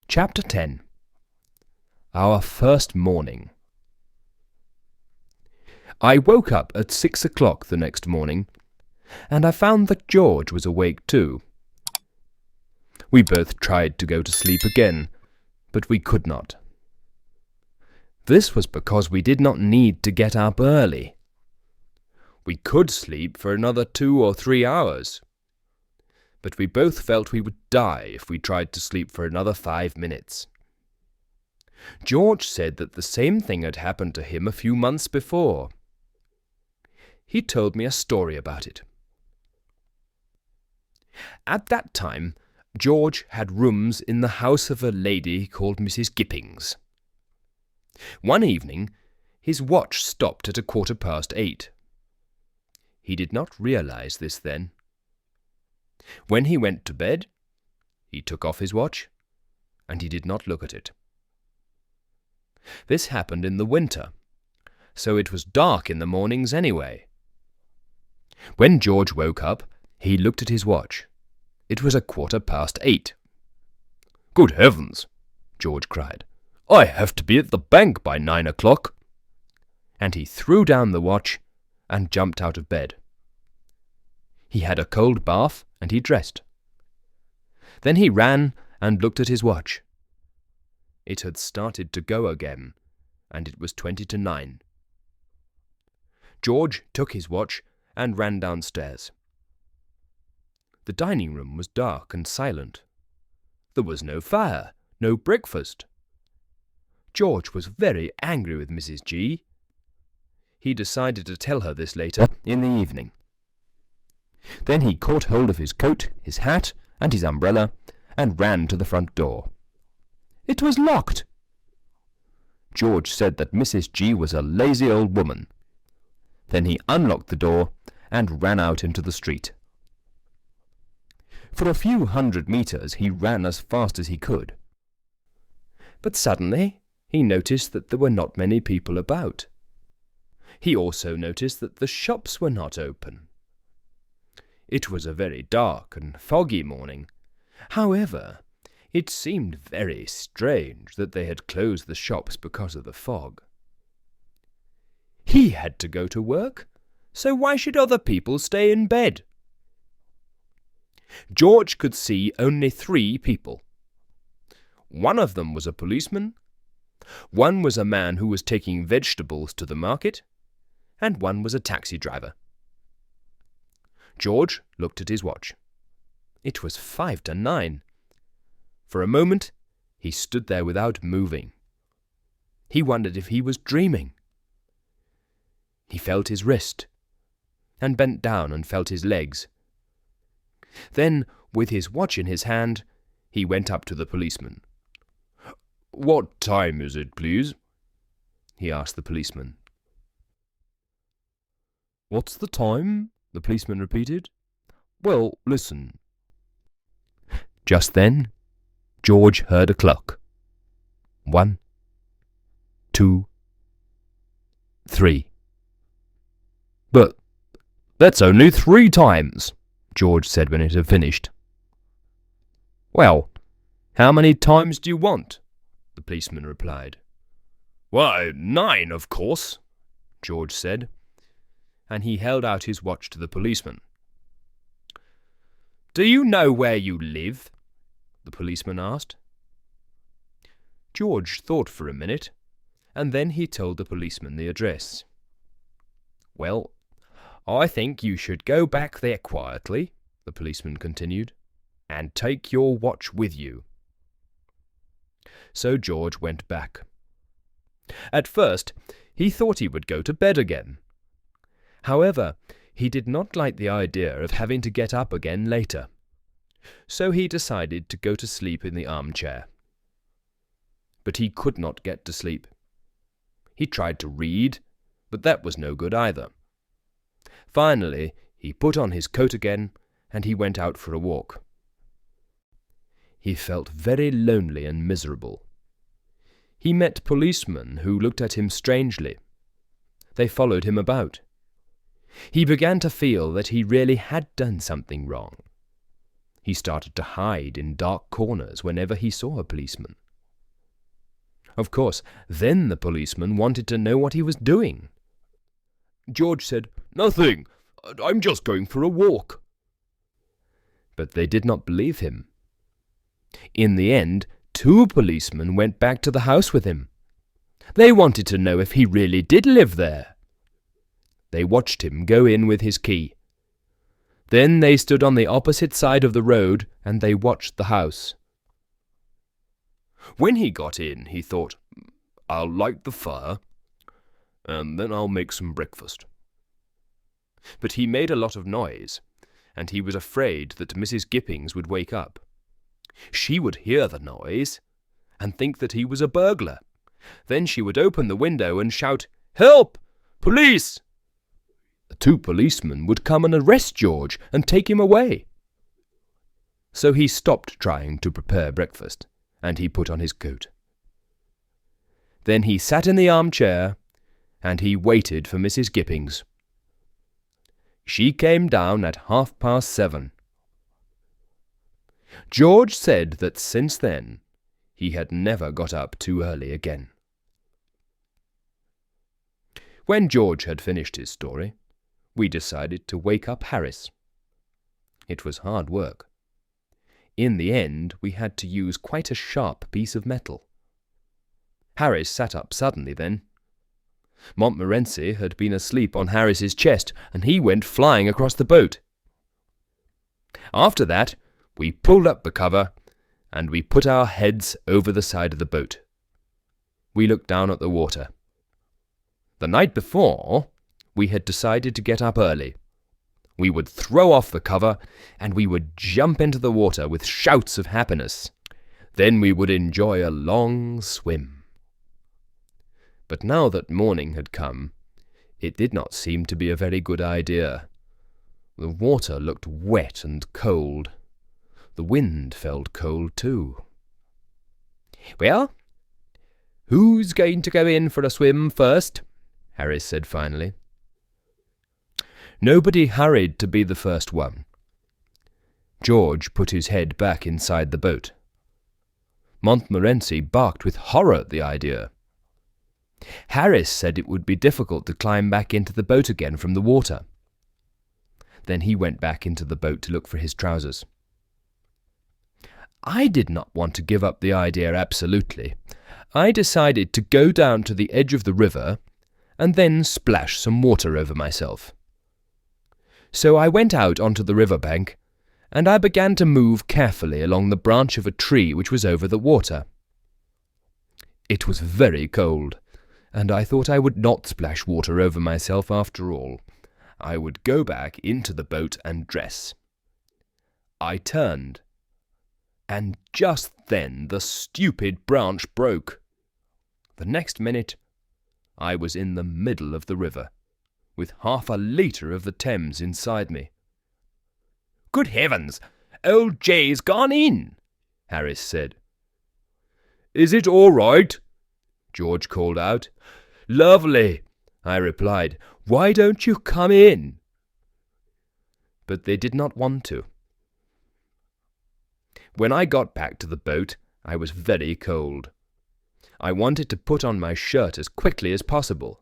Chapter 10. Our First Morning. I woke up at 6 o'clock the next morning, and I found that George was awake too. We both tried to go to sleep again, but we could not. This was because we did not need to get up early. We could sleep for another 2 or 3 hours, but we both felt we would die if we tried to sleep for another 5 minutes. George said that the same thing had happened to him a few months before. He told me a story about it. At that time, George had rooms in the house of a lady called Mrs. Gippings. One evening, his watch stopped at 8:15. He did not realize this then. When he went to bed, he took off his watch, and he did not look at it. This happened in the winter, so it was dark in the mornings anyway. When George woke up, he looked at his watch. It was 8:15. "Good heavens!" George cried. "I have to be at the bank by 9 o'clock." And he threw down the watch and jumped out of bed. He had a cold bath and he dressed. Then he ran and looked at his watch. It had started to go again, and it was 20 to 9. George took his watch and ran downstairs. The dining room was dark and silent. There was no fire, no breakfast. George was very angry with Mrs. G. He decided to tell her this later in the evening. Then he caught hold of his coat, his hat, and his umbrella, and ran to the front door. It was locked. George said that Mrs. G was a lazy old woman. Then he unlocked the door and ran out into the street. For a few 100 meters he ran as fast as he could. But suddenly he noticed that there were not many people about. He also noticed that the shops were not open. It was a very dark and foggy morning. However, it seemed very strange that they had closed the shops because of the fog. He had to go to work, so why should other people stay in bed? George could see only 3 people. One of them was a policeman, one was a man who was taking vegetables to the market, and one was a taxi driver. George looked at his watch. It was 5 to 9. For a moment, he stood there without moving. He wondered if he was dreaming. He felt his wrist, and bent down and felt his legs. Then, with his watch in his hand, he went up to the policeman. "What time is it, please?" he asked the policeman. "What's the time?" the policeman repeated. "Well, listen." Just then, George heard a clock. 1, 2, 3. "But that's only 3 times," George said when it had finished. "Well, how many times do you want?" the policeman replied. "Why, 9, of course," George said, and he held out his watch to the policeman. "Do you know where you live?" the policeman asked. George thought for a minute, and then he told the policeman the address. "Well, I think you should go back there quietly," the policeman continued, "and take your watch with you." So George went back. At first, he thought he would go to bed again. However, he did not like the idea of having to get up again later, so he decided to go to sleep in the armchair. But he could not get to sleep. He tried to read, but that was no good either. Finally, he put on his coat again, and he went out for a walk. He felt very lonely and miserable. He met policemen who looked at him strangely. They followed him about. He began to feel that he really had done something wrong. He started to hide in dark corners whenever he saw a policeman. Of course, then the policeman wanted to know what he was doing. George said, "Nothing. I'm just going for a walk." But they did not believe him. In the end, 2 policemen went back to the house with him. They wanted to know if he really did live there. They watched him go in with his key. Then they stood on the opposite side of the road and they watched the house. When he got in, he thought, "I'll light the fire, and then I'll make some breakfast." But he made a lot of noise, and he was afraid that Mrs. Gippings would wake up. She would hear the noise and think that he was a burglar. Then she would open the window and shout, "Help! Police!" The 2 policemen would come and arrest George and take him away. So he stopped trying to prepare breakfast, and he put on his coat. Then he sat in the armchair, and he waited for Mrs. Gippings. She came down at 7:30. George said that since then he had never got up too early again. When George had finished his story, we decided to wake up Harris. It was hard work. In the end, we had to use quite a sharp piece of metal. Harris sat up suddenly then. Montmorency had been asleep on Harris's chest, and he went flying across the boat. After that, we pulled up the cover, and we put our heads over the side of the boat. We looked down at the water. The night before, we had decided to get up early. We would throw off the cover, and we would jump into the water with shouts of happiness. Then we would enjoy a long swim. But now that morning had come, it did not seem to be a very good idea. The water looked wet and cold. The wind felt cold too. "Well, who's going to go in for a swim first?" Harris said finally. Nobody hurried to be the first one. George put his head back inside the boat. Montmorency barked with horror at the idea. Harris said it would be difficult to climb back into the boat again from the water. Then he went back into the boat to look for his trousers. I did not want to give up the idea absolutely. I decided to go down to the edge of the river and then splash some water over myself. So I went out onto the riverbank, and I began to move carefully along the branch of a tree which was over the water. It was very cold, and I thought I would not splash water over myself after all. I would go back into the boat and dress. I turned, and just then the stupid branch broke. The next minute, I was in the middle of the river, with 1/2 litre of the Thames inside me. "Good heavens! Old Jay's gone in," Harris said. "Is it all right?" George called out. "Lovely," I replied. "Why don't you come in?" But they did not want to. When I got back to the boat, I was very cold. I wanted to put on my shirt as quickly as possible.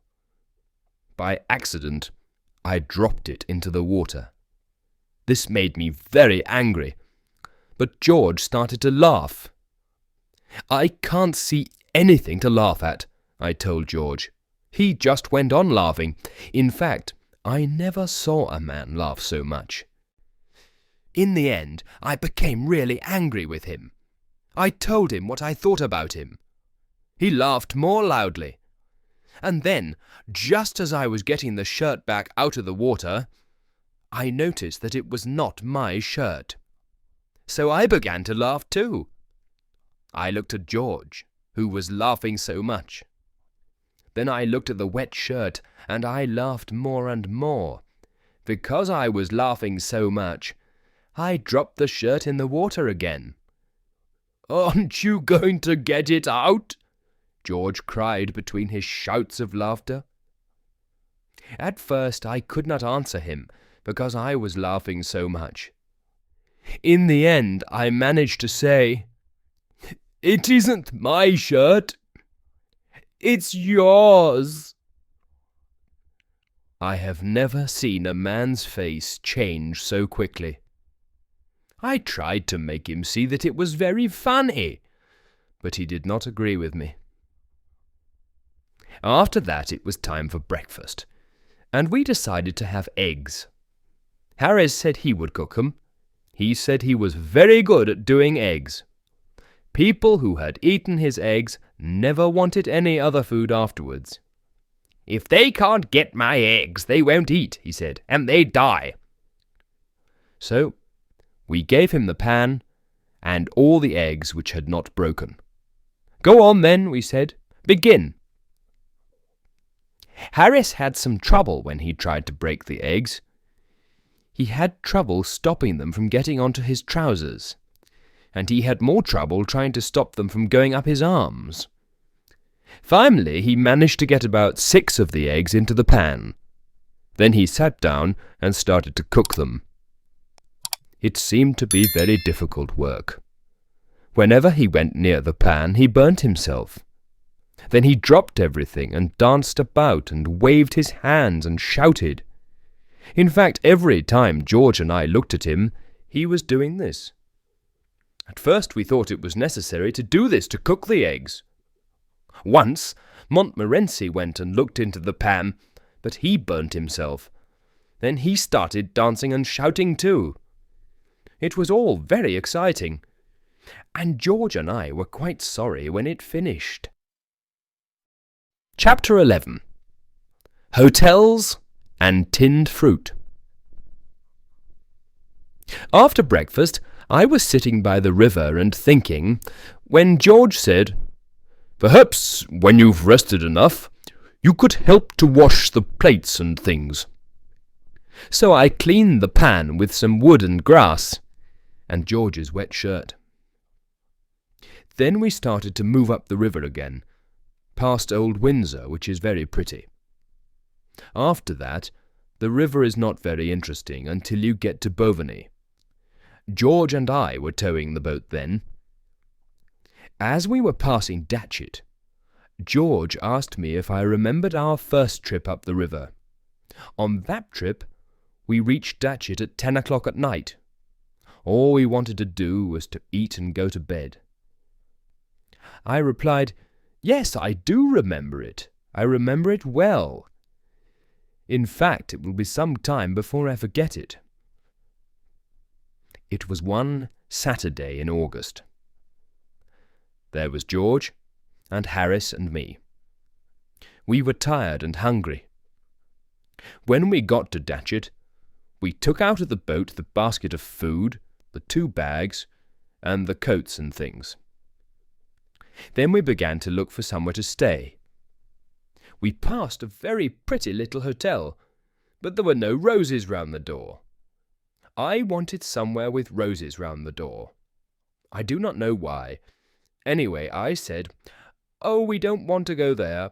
By accident, I dropped it into the water. This made me very angry, but George started to laugh. "I can't see anything to laugh at," I told George. He just went on laughing. In fact, I never saw a man laugh so much. In the end, I became really angry with him. I told him what I thought about him. He laughed more loudly. And then, just as I was getting the shirt back out of the water, I noticed that it was not my shirt. So I began to laugh too. I looked at George, who was laughing so much. Then I looked at the wet shirt, and I laughed more and more. Because I was laughing so much, I dropped the shirt in the water again. "Aren't you going to get it out?" George cried between his shouts of laughter. At first I could not answer him, because I was laughing so much. In the end, I managed to say, "It isn't my shirt. It's yours." I have never seen a man's face change so quickly. I tried to make him see that it was very funny, but he did not agree with me. After that, it was time for breakfast, and we decided to have eggs. Harris said he would cook them. He said he was very good at doing eggs. People who had eaten his eggs never wanted any other food afterwards. "If they can't get my eggs, they won't eat," he said, "and they die." So, we gave him the pan and all the eggs which had not broken. "Go on then," we said. "Begin." Harris had some trouble when he tried to break the eggs. He had trouble stopping them from getting onto his trousers, and he had more trouble trying to stop them from going up his arms. Finally, he managed to get about 6 of the eggs into the pan. Then he sat down and started to cook them. It seemed to be very difficult work. Whenever he went near the pan, he burnt himself. Then he dropped everything and danced about and waved his hands and shouted. In fact, every time George and I looked at him, he was doing this. At first we thought it was necessary to do this to cook the eggs. Once, Montmorency went and looked into the pan, but he burnt himself. Then he started dancing and shouting too. It was all very exciting, and George and I were quite sorry when it finished. Chapter 11. Hotels and Tinned Fruit. After breakfast, I was sitting by the river and thinking, when George said, "Perhaps, when you've rested enough, you could help to wash the plates and things." So I cleaned the pan with some wood and grass, and George's wet shirt. Then we started to move up the river again, past Old Windsor, which is very pretty. After that, the river is not very interesting until you get to Bovany. George and I were towing the boat then. As we were passing Datchet, George asked me if I remembered our first trip up the river. On that trip, we reached Datchet at 10 o'clock at night. All we wanted to do was to eat and go to bed. I replied, "Yes, I do remember it. I remember it well. In fact, it will be some time before I forget it." It was one Saturday in August. There was George, and Harris and me. We were tired and hungry. When we got to Datchet, we took out of the boat the basket of food, the 2 bags, and the coats and things. Then we began to look for somewhere to stay. We passed a very pretty little hotel, but there were no roses round the door. I wanted somewhere with roses round the door. I do not know why. Anyway, I said, "Oh, we don't want to go there.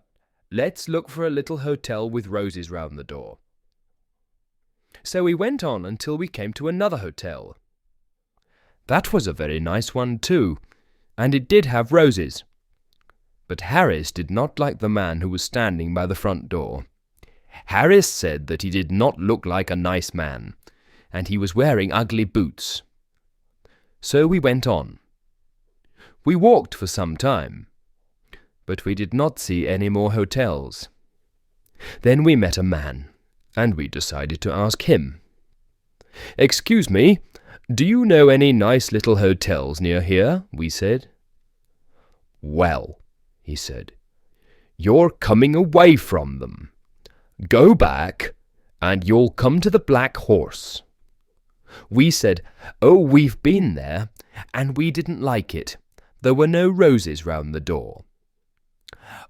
Let's look for a little hotel with roses round the door." So we went on until we came to another hotel. That was a very nice one too, and it did have roses. But Harris did not like the man who was standing by the front door. Harris said that he did not look like a nice man, and he was wearing ugly boots. So we went on. We walked for some time, but we did not see any more hotels. Then we met a man, and we decided to ask him. "Excuse me, do you know any nice little hotels near here?" we said. "Well," he said, "you're coming away from them. Go back, and you'll come to the Black Horse." We said, "Oh, we've been there, and we didn't like it. There were no roses round the door."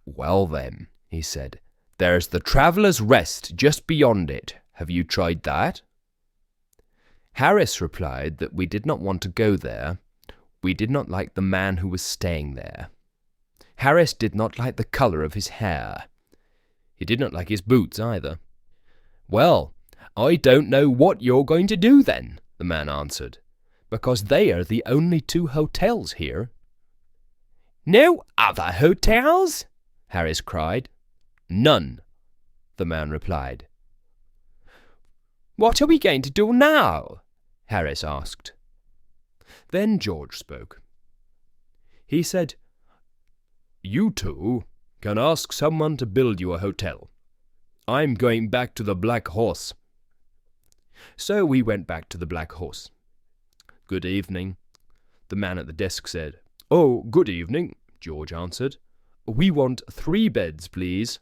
"Well then," he said, "there's the Traveller's Rest just beyond it. Have you tried that?" Harris replied that we did not want to go there. We did not like the man who was staying there. Harris did not like the colour of his hair. He did not like his boots either. "Well, I don't know what you're going to do then," the man answered. because they are the only 2 hotels here." "No other hotels?" Harris cried. "None," the man replied. "What are we going to do now?" Harris asked. Then George spoke. He said, "You 2 can ask someone to build you a hotel. I'm going back to the Black Horse." So we went back to the Black Horse. "Good evening," the man at the desk said. "Oh, good evening," George answered. "We want 3 beds, please."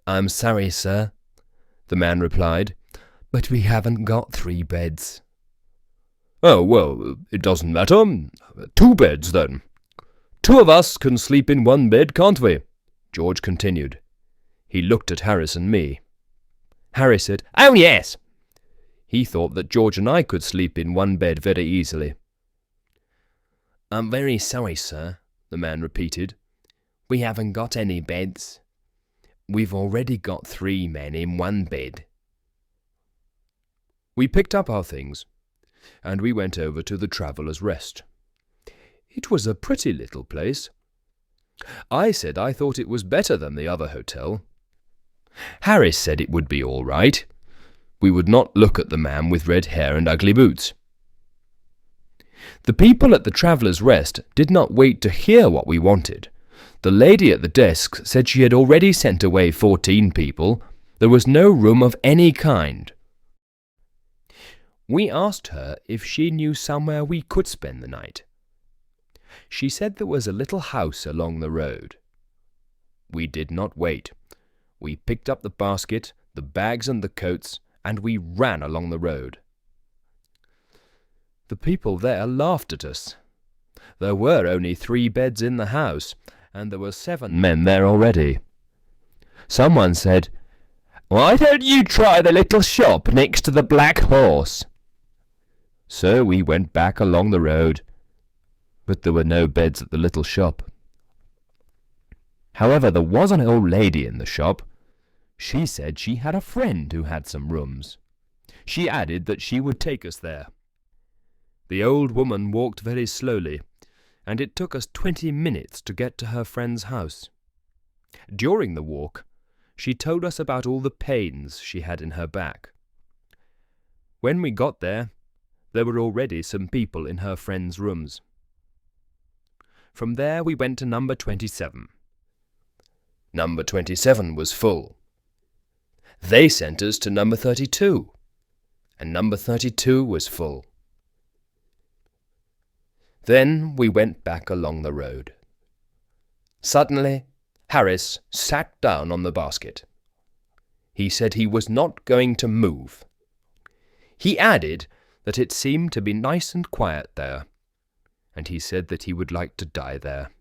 "I'm sorry, sir," the man replied, "but we haven't got 3 beds." "Oh, well, it doesn't matter. 2 beds, then. 2 of us can sleep in 1 bed, can't we?" George continued. He looked at Harris and me. Harris said, "Oh, yes." He thought that George and I could sleep in 1 bed very easily. "I'm very sorry, sir," the man repeated. "We haven't got any beds. We've already got 3 men in 1 bed." We picked up our things, and we went over to the Traveller's Rest. It was a pretty little place. I said I thought it was better than the other hotel. Harris said it would be all right. We would not look at the man with red hair and ugly boots. The people at the Traveller's Rest did not wait to hear what we wanted. The lady at the desk said she had already sent away 14 people. There was no room of any kind. We asked her if she knew somewhere we could spend the night. She said there was a little house along the road. We did not wait. We picked up the basket, the bags and the coats, and we ran along the road. The people there laughed at us. There were only 3 beds in the house, and there were 7 men there already. Someone said, "Why don't you try the little shop next to the Black Horse?" So we went back along the road, but there were no beds at the little shop. However, there was an old lady in the shop. She said she had a friend who had some rooms. She added that she would take us there. The old woman walked very slowly, and it took us 20 minutes to get to her friend's house. During the walk, she told us about all the pains she had in her back. When we got there were already some people in her friend's rooms. From there we went to number 27. Number 27 was full. They sent us to number 32, and number 32 was full. Then we went back along the road. Suddenly, Harris sat down on the basket. He said he was not going to move. He added that it seemed to be nice and quiet there, and he said that he would like to die there.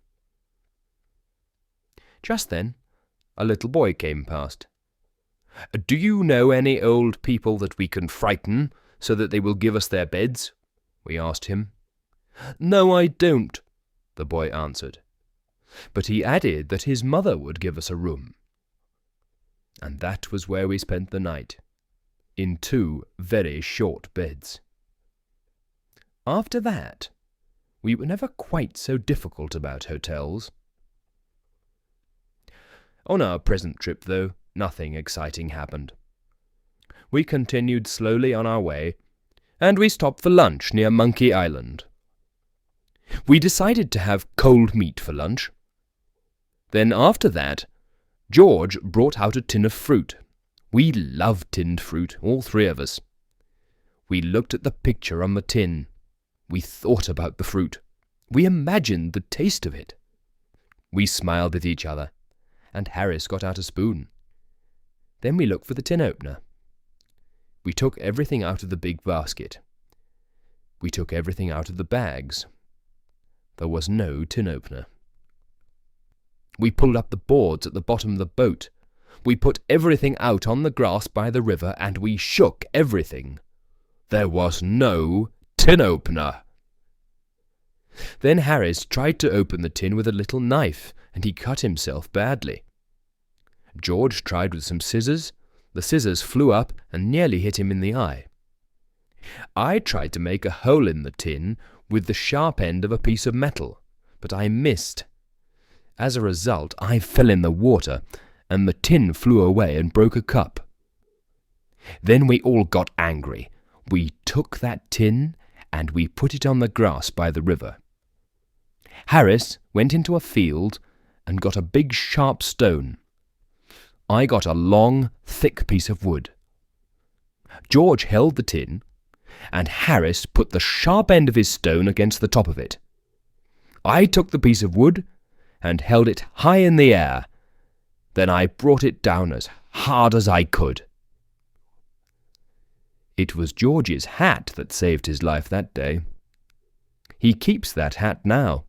Just then, a little boy came past. "Do you know any old people that we can frighten so that they will give us their beds?" we asked him. "No, I don't," the boy answered. But he added that his mother would give us a room. And that was where we spent the night, in 2 very short beds. After that, we were never quite so difficult about hotels. On our present trip, though, nothing exciting happened. We continued slowly on our way, and we stopped for lunch near Monkey Island. We decided to have cold meat for lunch. Then after that, George brought out a tin of fruit. We love tinned fruit, all 3 of us. We looked at the picture on the tin. We thought about the fruit. We imagined the taste of it. We smiled at each other, and Harris got out a spoon. Then we looked for the tin opener. We took everything out of the big basket. We took everything out of the bags. There was no tin opener. We pulled up the boards at the bottom of the boat. We put everything out on the grass by the river, and we shook everything. There was no tin opener. Then Harris tried to open the tin with a little knife, and he cut himself badly. George tried with some scissors. The scissors flew up and nearly hit him in the eye. I tried to make a hole in the tin with the sharp end of a piece of metal, but I missed. As a result, I fell in the water, and the tin flew away and broke a cup. Then we all got angry. We took that tin, and we put it on the grass by the river. Harris went into a field and got a big sharp stone. I got a long, thick piece of wood. George held the tin, and Harris put the sharp end of his stone against the top of it. I took the piece of wood and held it high in the air. Then I brought it down as hard as I could. It was George's hat that saved his life that day. He keeps that hat now.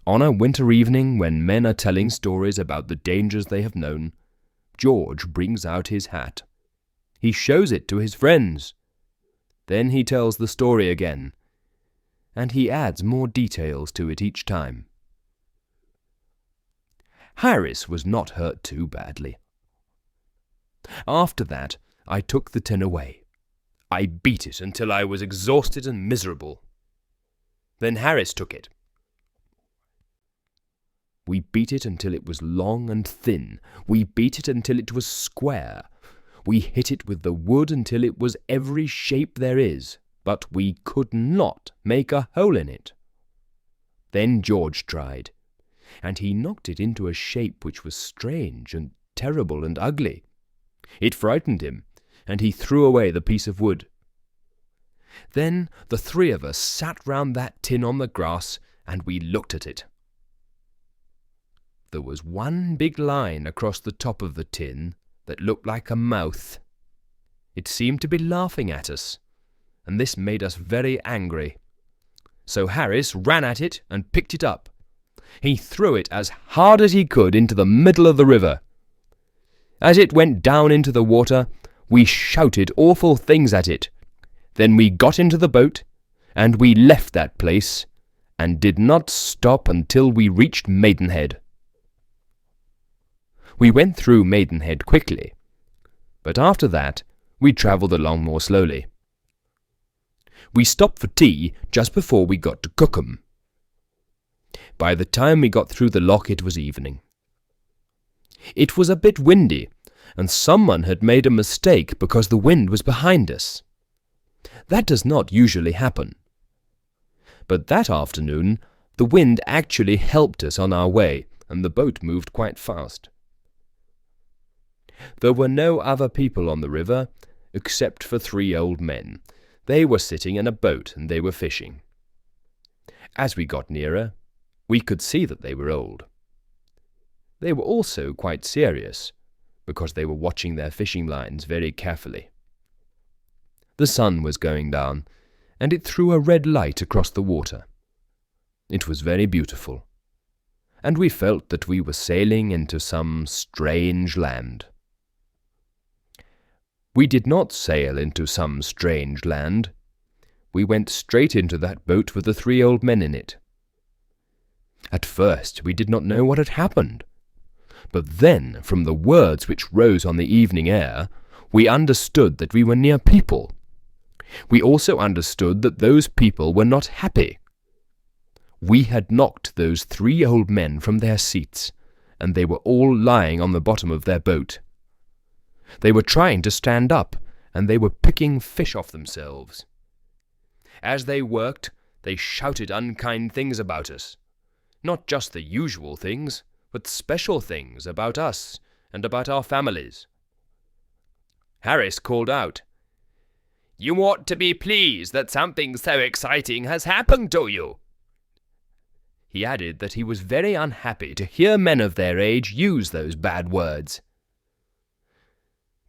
On a winter evening when men are telling stories about the dangers they have known, George brings out his hat. He shows it to his friends. Then he tells the story again, and he adds more details to it each time. Harris was not hurt too badly. After that, I took the tin away. I beat it until I was exhausted and miserable. Then Harris took it. We beat it until it was long and thin. We beat it until it was square. We hit it with the wood until it was every shape there is, but we could not make a hole in it. Then George tried, and he knocked it into a shape which was strange and terrible and ugly. It frightened him, and he threw away the piece of wood. Then the three of us sat round that tin on the grass, and we looked at it. There was one big line across the top of the tin that looked like a mouth. It seemed to be laughing at us, and this made us very angry. So Harris ran at it and picked it up. He threw it as hard as he could into the middle of the river. As it went down into the water, we shouted awful things at it. Then we got into the boat, and we left that place, and did not stop until we reached Maidenhead. We went through Maidenhead quickly, but after that we travelled along more slowly. We stopped for tea just before we got to Cookham. By the time we got through the loch it was evening. It was a bit windy, and someone had made a mistake because the wind was behind us. That does not usually happen. But that afternoon the wind actually helped us on our way, and the boat moved quite fast. There were no other people on the river, except for 3 old men. They were sitting in a boat and they were fishing. As we got nearer, we could see that they were old. They were also quite serious, because they were watching their fishing lines very carefully. The sun was going down, and it threw a red light across the water. It was very beautiful, and we felt that we were sailing into some strange land. We did not sail into some strange land. We went straight into that boat with the 3 old men in it. At first we did not know what had happened, but then, from the words which rose on the evening air, we understood that we were near people. We also understood that those people were not happy. We had knocked those 3 old men from their seats, and they were all lying on the bottom of their boat. They were trying to stand up, and they were picking fish off themselves. As they worked, they shouted unkind things about us. Not just the usual things, but special things about us and about our families. Harris called out, "You ought to be pleased that something so exciting has happened to you." He added that he was very unhappy to hear men of their age use those bad words.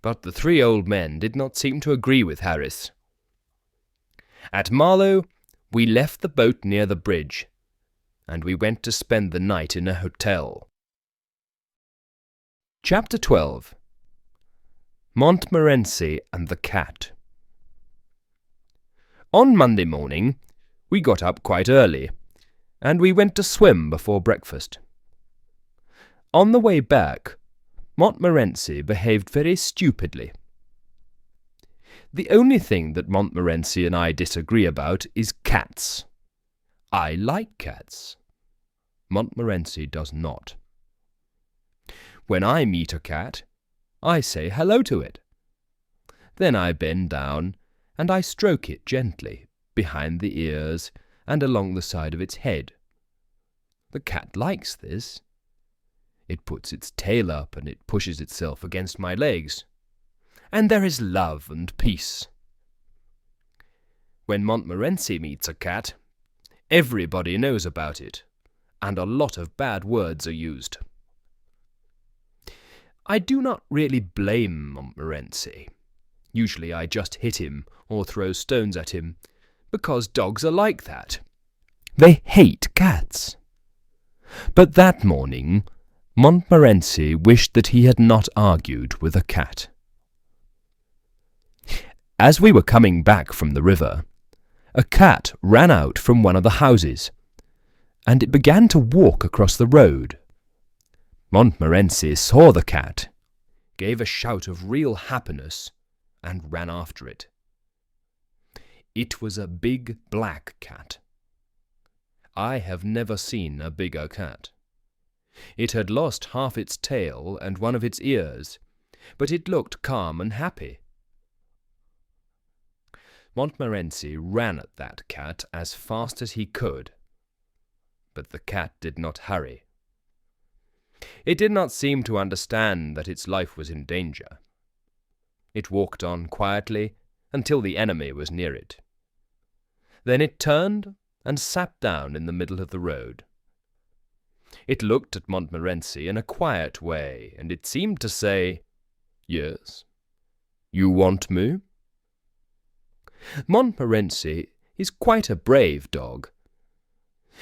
But the 3 old men did not seem to agree with Harris. At Marlow, we left the boat near the bridge, and we went to spend the night in a hotel. Chapter 12. Montmorency and the Cat. On Monday morning, we got up quite early, and we went to swim before breakfast. On the way back, Montmorency behaved very stupidly. The only thing that Montmorency and I disagree about is cats. I like cats. Montmorency does not. When I meet a cat, I say hello to it. Then I bend down and I stroke it gently behind the ears and along the side of its head. The cat likes this. It puts its tail up and it pushes itself against my legs. And there is love and peace. When Montmorency meets a cat, everybody knows about it, and a lot of bad words are used. I do not really blame Montmorency. Usually I just hit him or throw stones at him, because dogs are like that. They hate cats. But that morning, Montmorency wished that he had not argued with a cat. As we were coming back from the river, a cat ran out from one of the houses, and it began to walk across the road. Montmorency saw the cat, gave a shout of real happiness, and ran after it. It was a big black cat. I have never seen a bigger cat. It had lost half its tail and one of its ears, but it looked calm and happy. Montmorency ran at that cat as fast as he could, but the cat did not hurry. It did not seem to understand that its life was in danger. It walked on quietly until the enemy was near it. Then it turned and sat down in the middle of the road. It looked at Montmorency in a quiet way, and it seemed to say, "Yes, you want me?" Montmorency is quite a brave dog,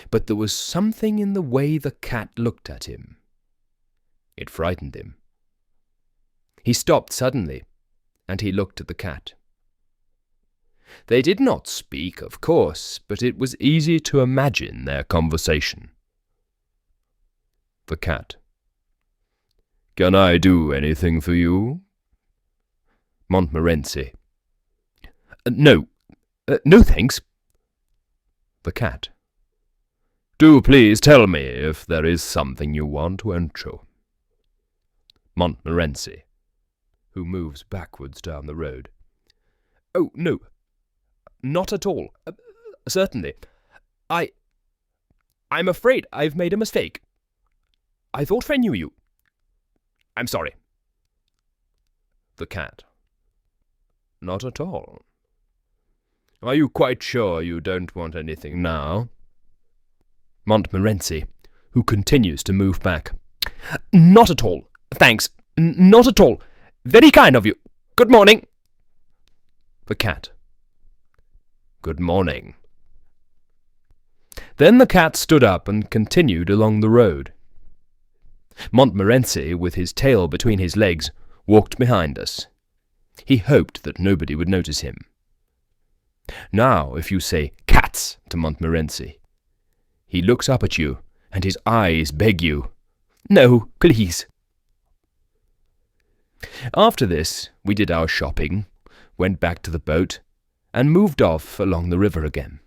but there was something in the way the cat looked at him. It frightened him. He stopped suddenly, and he looked at the cat. They did not speak, of course, but it was easy to imagine their conversation. The cat. "Can I do anything for you?" Montmorency. No, thanks." The cat. "Do please tell me if there is something you want, won't you?" Montmorency, who moves backwards down the road. "Oh, no, not at all. Certainly. I'm afraid I've made a mistake. I thought I knew you. I'm sorry." The cat. "Not at all. Are you quite sure you don't want anything now?" Montmorency, who continues to move back. "Not at all. Thanks. Not at all. Very kind of you. Good morning." The cat. "Good morning." Then the cat stood up and continued along the road. Montmorency, with his tail between his legs, walked behind us. He hoped that nobody would notice him. Now, if you say "cats" to Montmorency, he looks up at you, and his eyes beg you, "No, please." After this, we did our shopping, went back to the boat, and moved off along the river again.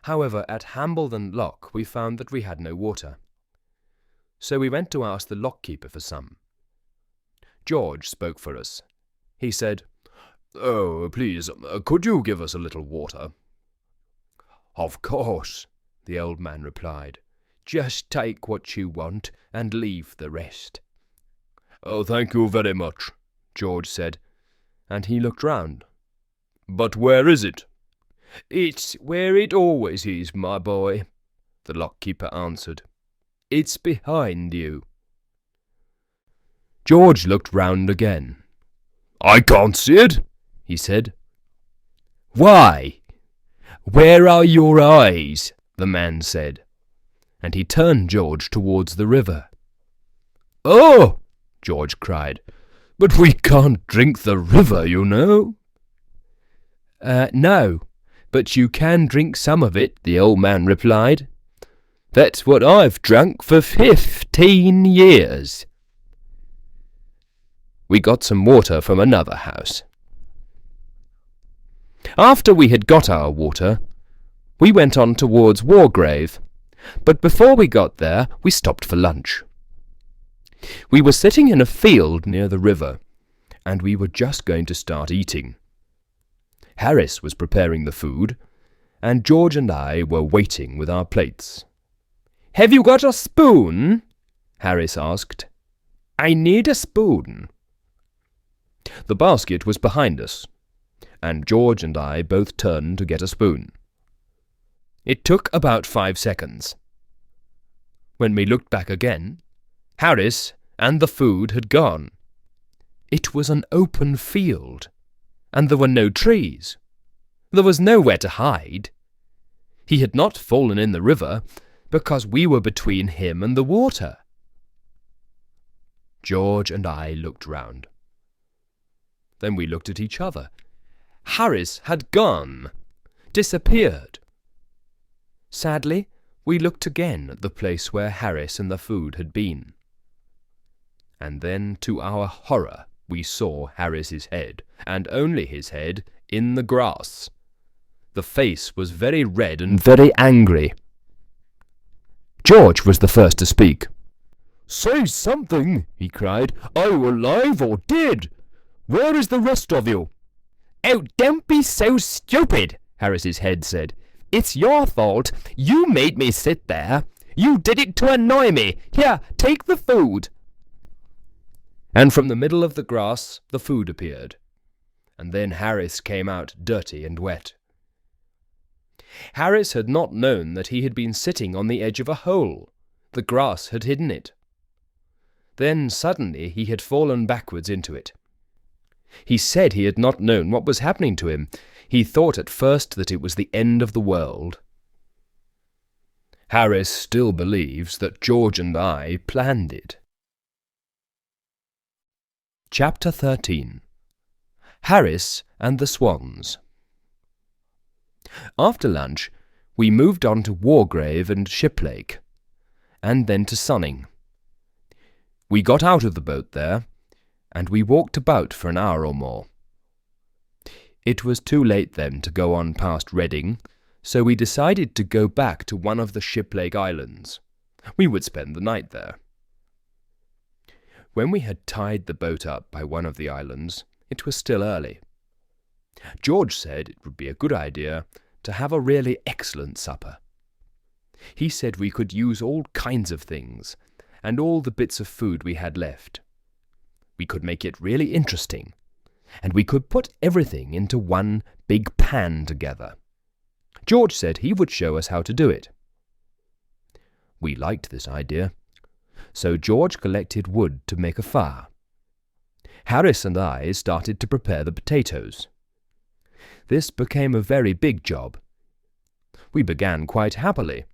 However, at Hambledon Lock we found that we had no water. So we went to ask the lock-keeper for some. George spoke for us. He said, "Oh, please, could you give us a little water?" "Of course," the old man replied. "Just take what you want and leave the rest." "Oh, thank you very much," George said, and he looked round. "But where is it?" "It's where it always is, my boy," the lock-keeper answered. "It's behind you." George looked round again. "I can't see it," he said. "Why? Where are your eyes?" the man said, and he turned George towards the river. "Oh!" George cried. "But we can't drink the river, you know." No, but you can drink some of it," the old man replied. "That's what I've drunk for 15 years. We got some water from another house. After we had got our water, we went on towards Wargrave, but before we got there, we stopped for lunch. We were sitting in a field near the river, and we were just going to start eating. Harris was preparing the food, and George and I were waiting with our plates. "Have you got a spoon?" Harris asked. "I need a spoon." The basket was behind us, and George and I both turned to get a spoon. It took about 5 seconds. When we looked back again, Harris and the food had gone. It was an open field, and there were no trees. There was nowhere to hide. He had not fallen in the river because we were between him and the water. George and I looked round. Then we looked at each other. Harris had gone, disappeared. Sadly, we looked again at the place where Harris and the food had been. And then, to our horror, we saw Harris's head, and only his head, in the grass. The face was very red and very angry. George was the first to speak. "Say something," he cried. "Are you alive or dead? Where is the rest of you?" "Oh, don't be so stupid," Harris's head said. "It's your fault. You made me sit there. You did it to annoy me. Here, take the food." And from the middle of the grass the food appeared, and then Harris came out dirty and wet. Harris had not known that he had been sitting on the edge of a hole. The grass had hidden it. Then suddenly he had fallen backwards into it. He said he had not known what was happening to him. He thought at first that it was the end of the world. Harris still believes that George and I planned it. Chapter 13. Harris and the Swans. After lunch, we moved on to Wargrave and Shiplake, and then to Sonning. We got out of the boat there, and we walked about for an hour or more. It was too late then to go on past Reading, so we decided to go back to one of the Shiplake Islands. We would spend the night there. When we had tied the boat up by one of the islands, it was still early. George said it would be a good idea to have a really excellent supper. He said we could use all kinds of things, and all the bits of food we had left. We could make it really interesting, and we could put everything into one big pan together. George said he would show us how to do it. We liked this idea, so George collected wood to make a fire. Harris and I started to prepare the potatoes. This became a very big job. We began quite happily.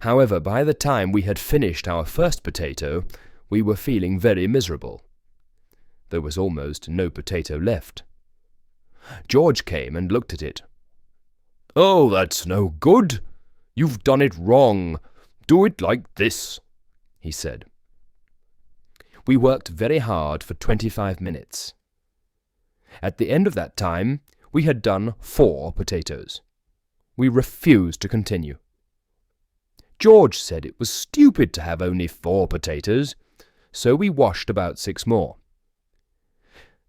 However, by the time we had finished our first potato, we were feeling very miserable. There was almost no potato left. George came and looked at it. "Oh, that's no good. You've done it wrong. Do it like this," he said. We worked very hard for 25 minutes. At the end of that time, we had done 4 potatoes. We refused to continue. George said it was stupid to have only 4 potatoes, so we washed about 6 more.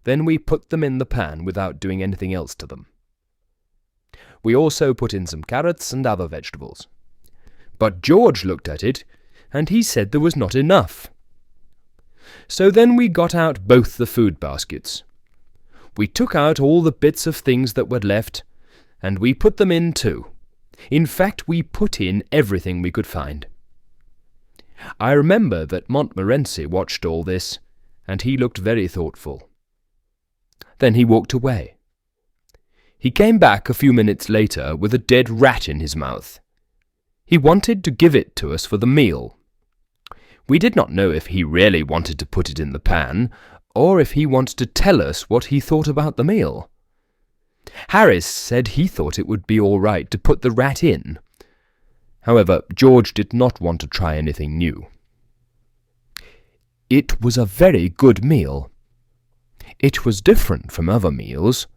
Then we put them in the pan without doing anything else to them. We also put in some carrots and other vegetables. But George looked at it, and he said there was not enough. So then we got out both the food baskets. We took out all the bits of things that were left, and we put them in too. In fact, we put in everything we could find. I remember that Montmorency watched all this, and he looked very thoughtful. Then he walked away. He came back a few minutes later with a dead rat in his mouth. He wanted to give it to us for the meal. We did not know if he really wanted to put it in the pan, or if he wanted to tell us what he thought about the meal. Harris said he thought it would be all right to put the rat in. However, George did not want to try anything new. It was a very good meal. It was different from other meals.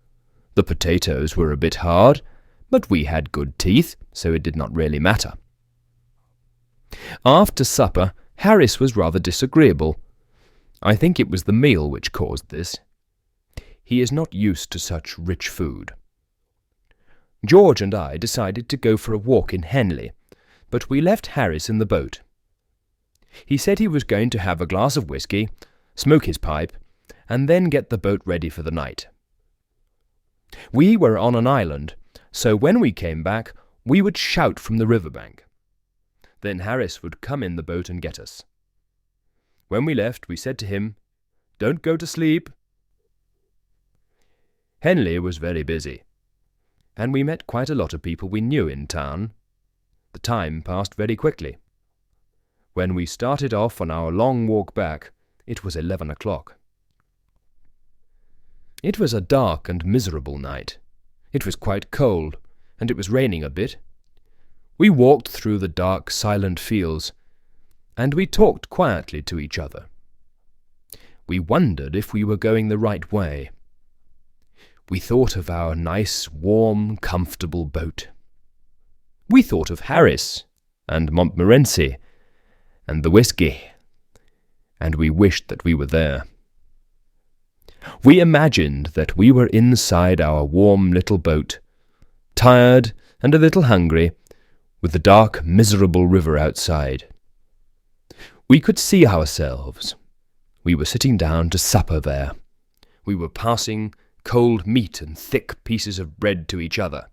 The potatoes were a bit hard, but we had good teeth, so it did not really matter. After supper, Harris was rather disagreeable. I think it was the meal which caused this. He is not used to such rich food. George and I decided to go for a walk in Henley, but we left Harris in the boat. He said he was going to have a glass of whisky, smoke his pipe, and then get the boat ready for the night. We were on an island, so when we came back, we would shout from the riverbank. Then Harris would come in the boat and get us. When we left, we said to him, "Don't go to sleep." Henley was very busy, and we met quite a lot of people we knew in town. The time passed very quickly. When we started off on our long walk back, it was 11 o'clock. It was a dark and miserable night. It was quite cold, and it was raining a bit. We walked through the dark, silent fields, and we talked quietly to each other. We wondered if we were going the right way. We thought of our nice, warm, comfortable boat. We thought of Harris, and Montmorency, and the whisky, and we wished that we were there. We imagined that we were inside our warm little boat, tired and a little hungry, with the dark, miserable river outside. We could see ourselves. We were sitting down to supper there. We were passing cold meat and thick pieces of bread to each other.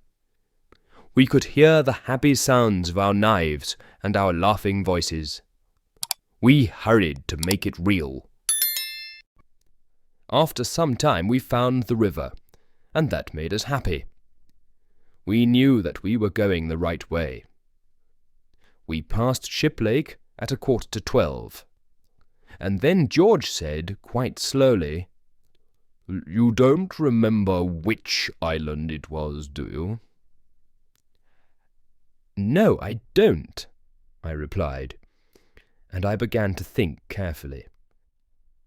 We could hear the happy sounds of our knives and our laughing voices. We hurried to make it real. After some time we found the river, and that made us happy. We knew that we were going the right way. We passed Ship Lake at 11:45, and then George said, quite slowly, "You don't remember which island it was, do you?" "No, I don't," I replied, and I began to think carefully.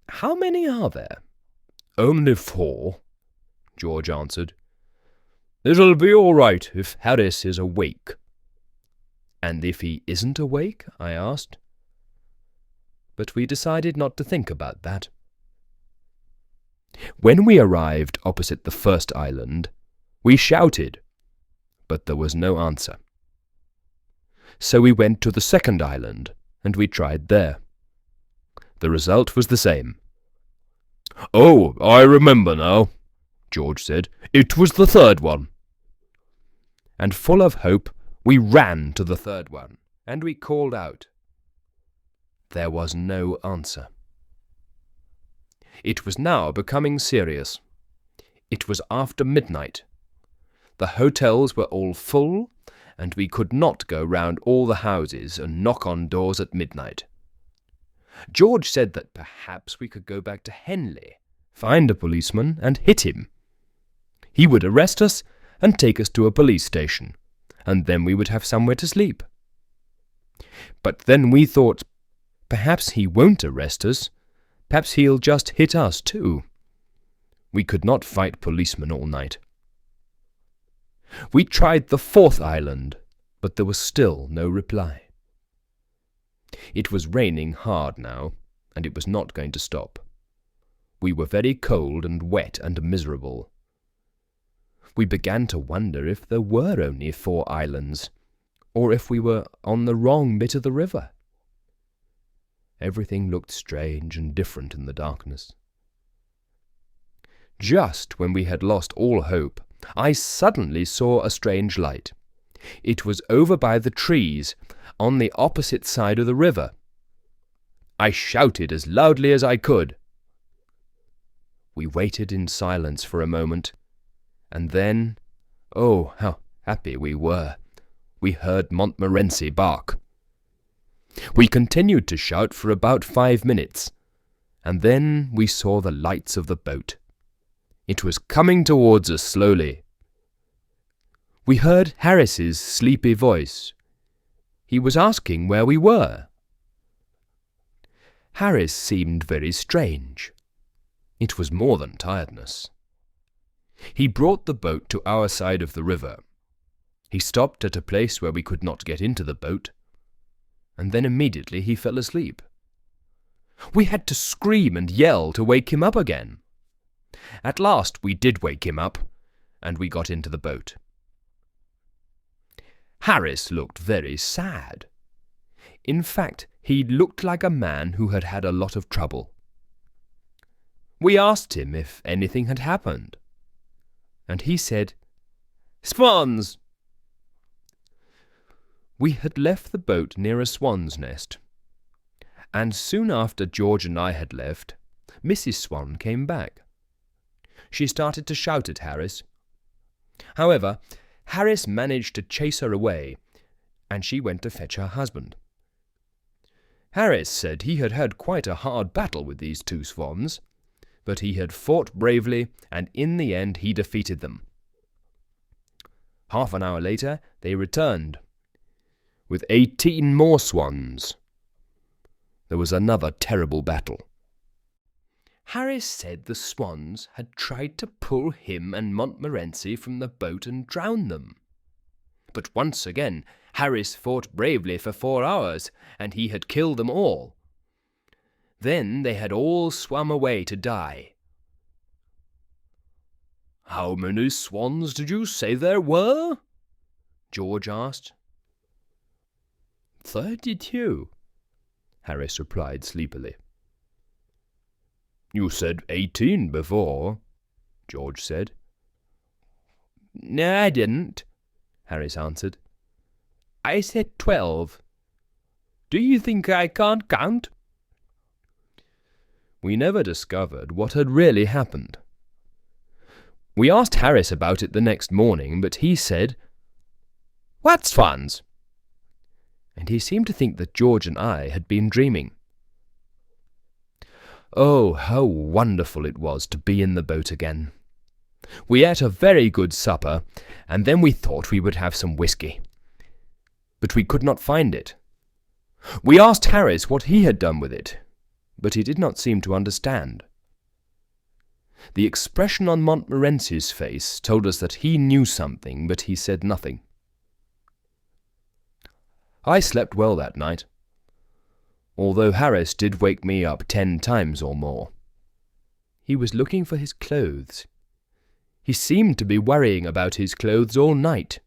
"How many are there?" "Only 4, George answered. "It'll be all right if Harris is awake." "And if he isn't awake?" I asked. But we decided not to think about that. When we arrived opposite the first island, we shouted, but there was no answer. So we went to the second island, and we tried there. The result was the same. "Oh, I remember now," George said. "It was the third one." And full of hope, we ran to the third one, and we called out. There was no answer. It was now becoming serious. It was after midnight. The hotels were all full, and we could not go round all the houses and knock on doors at midnight. George said that perhaps we could go back to Henley, find a policeman, and hit him. He would arrest us and take us to a police station, and then we would have somewhere to sleep. But then we thought, perhaps he won't arrest us. Perhaps he'll just hit us too. We could not fight policemen all night. We tried the fourth island, but there was still no reply. It was raining hard now, and it was not going to stop. We were very cold and wet and miserable. We began to wonder if there were only 4 islands, or if we were on the wrong bit of the river. Everything looked strange and different in the darkness. Just when we had lost all hope, I suddenly saw a strange light. It was over by the trees, on the opposite side of the river. I shouted as loudly as I could. We waited in silence for a moment, and then, oh, how happy we were, we heard Montmorency bark. We continued to shout for about 5 minutes, and then we saw the lights of the boat. It was coming towards us slowly. We heard Harris's sleepy voice. He was asking where we were. Harris seemed very strange. It was more than tiredness. He brought the boat to our side of the river. He stopped at a place where we could not get into the boat, and then immediately he fell asleep. We had to scream and yell to wake him up again. At last we did wake him up, and we got into the boat. Harris looked very sad. In fact, he looked like a man who had had a lot of trouble. We asked him if anything had happened, and he said, "Swans!" We had left the boat near a swan's nest, and soon after George and I had left, Mrs. Swan came back. She started to shout at Harris. However, Harris managed to chase her away, and she went to fetch her husband. Harris said he had had quite a hard battle with these two swans, but he had fought bravely, and in the end he defeated them. Half an hour later, they returned, with 18 more swans. There was another terrible battle. Harris said the swans had tried to pull him and Montmorency from the boat and drown them. But once again, Harris fought bravely for 4 hours, and he had killed them all. Then they had all swum away to die. "How many swans did you say there were?" George asked. 32, Harris replied sleepily. "You said 18 before," George said. "No, I didn't," Harris answered. "I said 12. Do you think I can't count?" We never discovered what had really happened. We asked Harris about it the next morning, but he said, "What swans?" And he seemed to think that George and I had been dreaming. Oh, how wonderful it was to be in the boat again. We ate a very good supper, and then we thought we would have some whiskey. But we could not find it. We asked Harris what he had done with it, but he did not seem to understand. The expression on Montmorency's face told us that he knew something, but he said nothing. I slept well that night, although Harris did wake me up 10 times or more. He was looking for his clothes. He seemed to be worrying about his clothes all night.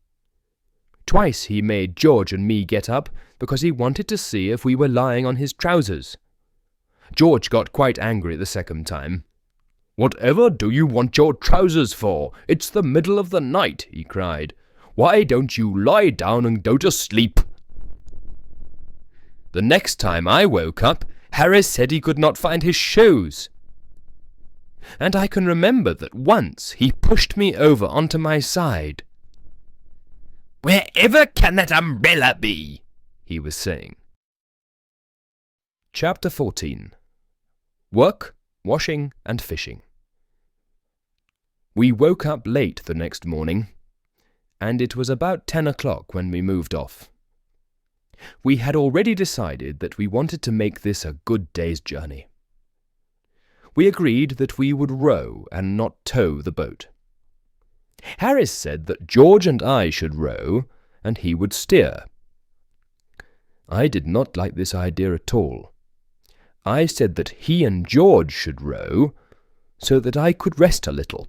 Twice he made George and me get up because he wanted to see if we were lying on his trousers. George got quite angry the second time. "Whatever do you want your trousers for? It's the middle of the night," he cried. "Why don't you lie down and go to sleep?" The next time I woke up, Harris said he could not find his shoes. And I can remember that once he pushed me over onto my side. "Wherever can that umbrella be?" he was saying. Chapter 14. Work, Washing and Fishing. We woke up late the next morning, and it was about 10 o'clock when we moved off. We had already decided that we wanted to make this a good day's journey. We agreed that we would row and not tow the boat. Harris said that George and I should row, and he would steer. I did not like this idea at all. I said that he and George should row, so that I could rest a little.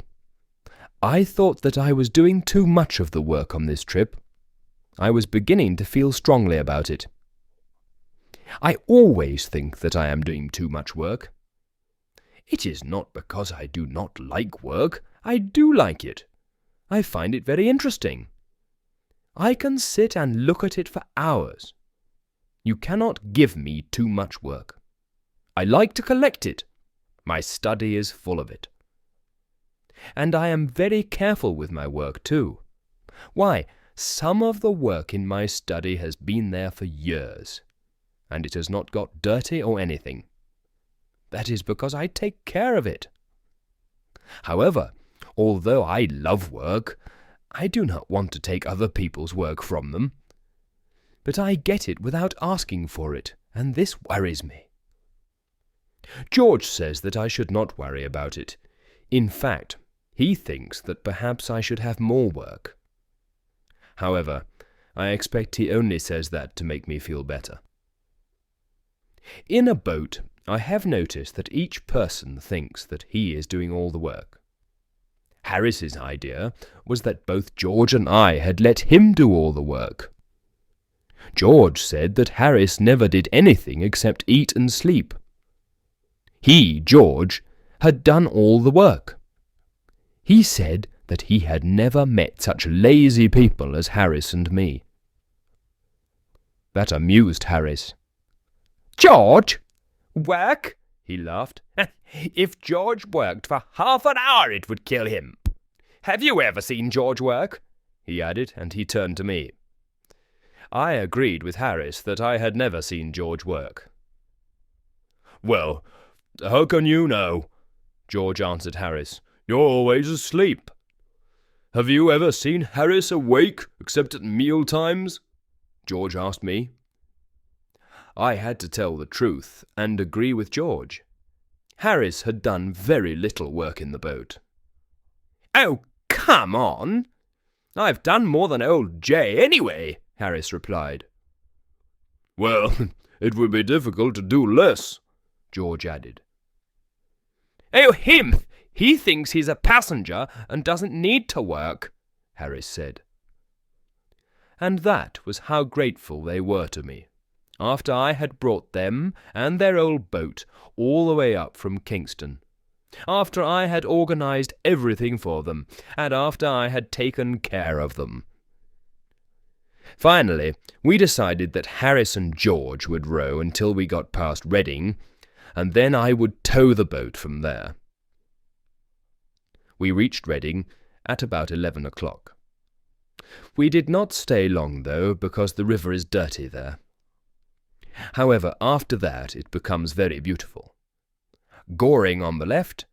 I thought that I was doing too much of the work on this trip. I was beginning to feel strongly about it. I always think that I am doing too much work. It is not because I do not like work. I do like it. I find it very interesting. I can sit and look at it for hours. You cannot give me too much work. I like to collect it. My study is full of it. And I am very careful with my work too. Why, some of the work in my study has been there for years, and it has not got dirty or anything. That is because I take care of it. However, although I love work, I do not want to take other people's work from them. But I get it without asking for it, and this worries me. George says that I should not worry about it. In fact, he thinks that perhaps I should have more work. However, I expect he only says that to make me feel better. In a boat, I have noticed that each person thinks that he is doing all the work. Harris's idea was that both George and I had let him do all the work. George said that Harris never did anything except eat and sleep. He, George, had done all the work. He said that he had never met such lazy people as Harris and me. That amused Harris. "George? Work?" he laughed. "If George worked for half an hour it would kill him. Have you ever seen George work?" he added, and he turned to me. I agreed with Harris that I had never seen George work. "Well, how can you know?" George answered Harris. "You're always asleep." "Have you ever seen Harris awake except at meal times?" George asked me. I had to tell the truth and agree with George. Harris had done very little work in the boat. "Oh, come on! I've done more than old Jay anyway," Harris replied. "Well, it would be difficult to do less," George added. "Oh, him! He thinks he's a passenger and doesn't need to work," Harris said. And that was how grateful they were to me, after I had brought them and their old boat all the way up from Kingston, after I had organized everything for them, and after I had taken care of them. Finally, we decided that Harris and George would row until we got past Reading, and then I would tow the boat from there. We reached Reading at about 11 o'clock. We did not stay long, though, because the river is dirty there. However, after that it becomes very beautiful. Goring on the left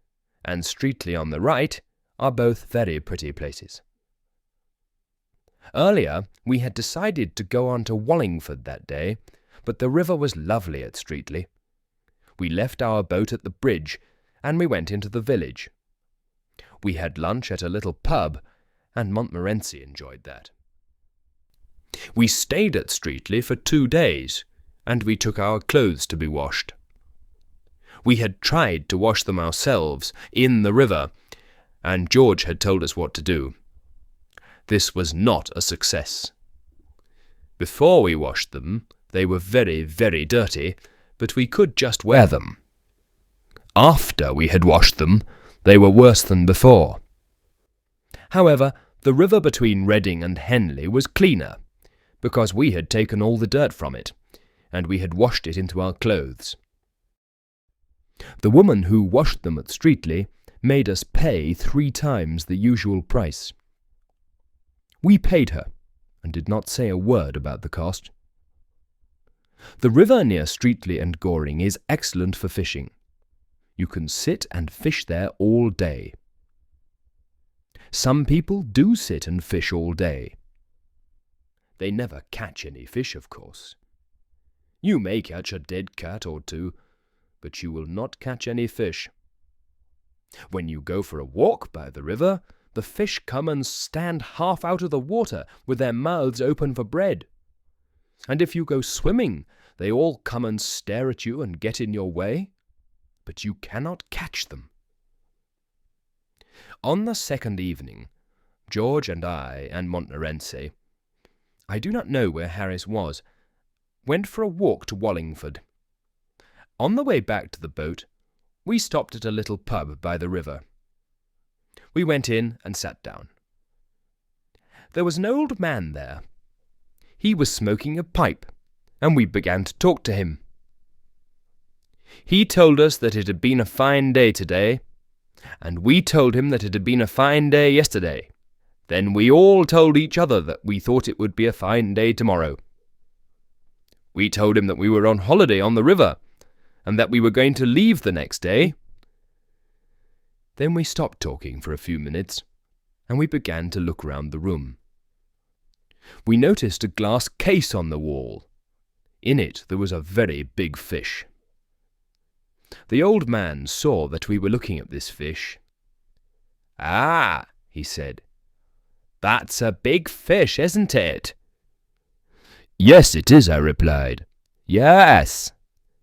and Streatley on the right are both very pretty places. Earlier, we had decided to go on to Wallingford that day, but the river was lovely at Streatley. We left our boat at the bridge, and we went into the village. We had lunch at a little pub, and Montmorency enjoyed that. We stayed at Streatley for 2 days, and we took our clothes to be washed. We had tried to wash them ourselves in the river, and George had told us what to do. This was not a success. Before we washed them, they were very, very dirty, but we could just wear them. After we had washed them, they were worse than before. However, the river between Reading and Henley was cleaner, because we had taken all the dirt from it, and we had washed it into our clothes. The woman who washed them at Streatley made us pay 3 times the usual price. We paid her, and did not say a word about the cost. The river near Streatley and Goring is excellent for fishing. You can sit and fish there all day. Some people do sit and fish all day. They never catch any fish, of course. You may catch a dead cat or 2, but you will not catch any fish. When you go for a walk by the river, the fish come and stand half out of the water with their mouths open for bread. And if you go swimming, they all come and stare at you and get in your way, but you cannot catch them. On the second evening, George and I and Montmorency, I do not know where Harris was, went for a walk to Wallingford. On the way back to the boat, we stopped at a little pub by the river. We went in and sat down. There was an old man there. He was smoking a pipe, and we began to talk to him. He told us that it had been a fine day today, and we told him that it had been a fine day yesterday. Then we all told each other that we thought it would be a fine day tomorrow. We told him that we were on holiday on the river, and that we were going to leave the next day. Then we stopped talking for a few minutes, and we began to look round the room. We noticed a glass case on the wall. In it there was a very big fish. The old man saw that we were looking at this fish, "Ah," he said. "That's a big fish, isn't it?" "Yes, it is," I replied. "Yes,"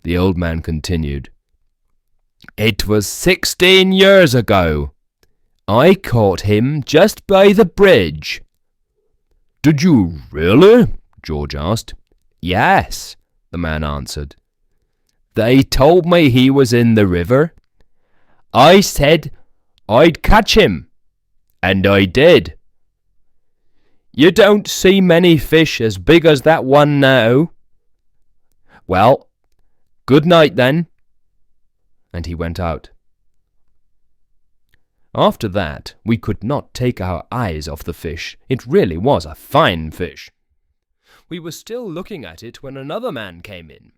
the old man continued. "It was 16 years ago. I caught him just by the bridge." "Did you really?" George asked. "Yes," the man answered. "They told me he was in the river. I said I'd catch him, and I did. You don't see many fish as big as that one now. Well, good night then." And he went out. After that, we could not take our eyes off the fish. It really was a fine fish. We were still looking at it when another man came in.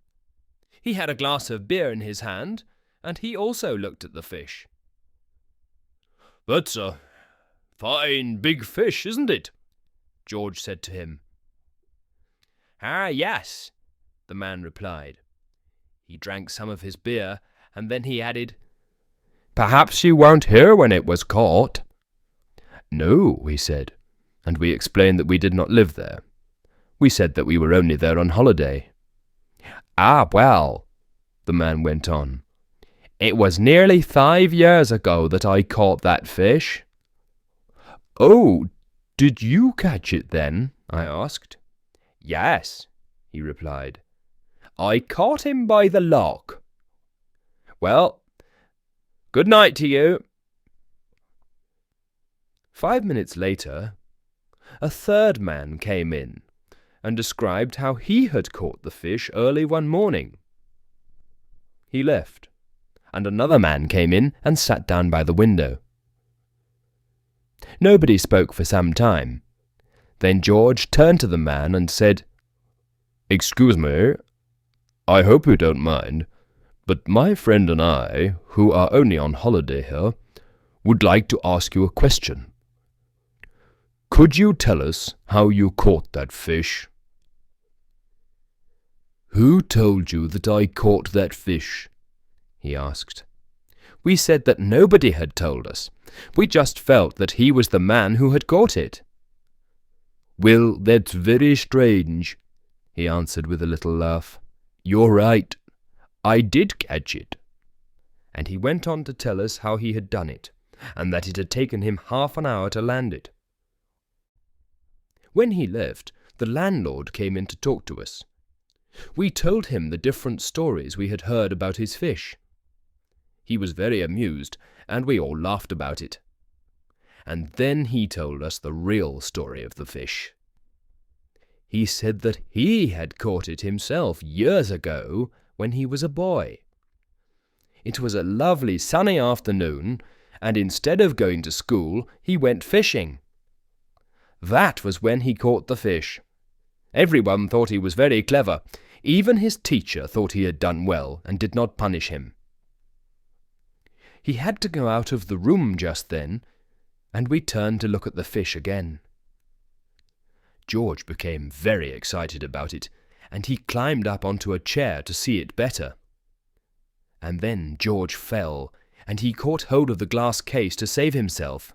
He had a glass of beer in his hand, and he also looked at the fish. "That's a fine big fish, isn't it?" George said to him. "Ah, yes," the man replied. He drank some of his beer, and then he added, "Perhaps you weren't here when it was caught." "No," we said, and we explained that we did not live there. We said that we were only there on holiday. "Ah, well," the man went on, "it was nearly 5 years ago that I caught that fish." "Oh, did you catch it then?" I asked. "Yes," he replied. "I caught him by the lock. Well, good night to you." 5 minutes later, a third man came in and described how he had caught the fish early one morning. He left, and another man came in and sat down by the window. Nobody spoke for some time. Then George turned to the man and said, "Excuse me, I hope you don't mind, but my friend and I, who are only on holiday here, would like to ask you a question. Could you tell us how you caught that fish?" "Who told you that I caught that fish?" he asked. We said that nobody had told us. We just felt that he was the man who had caught it. "Well, that's very strange," he answered with a little laugh. "You're right. I did catch it." And he went on to tell us how he had done it, and that it had taken him half an hour to land it. When he left, the landlord came in to talk to us. We told him the different stories we had heard about his fish. He was very amused, and we all laughed about it. And then he told us the real story of the fish. He said that he had caught it himself years ago when he was a boy. It was a lovely sunny afternoon, and instead of going to school, he went fishing. That was when he caught the fish. Everyone thought he was very clever. Even his teacher thought he had done well and did not punish him. He had to go out of the room just then, and we turned to look at the fish again. George became very excited about it, and he climbed up onto a chair to see it better. And then George fell, and he caught hold of the glass case to save himself.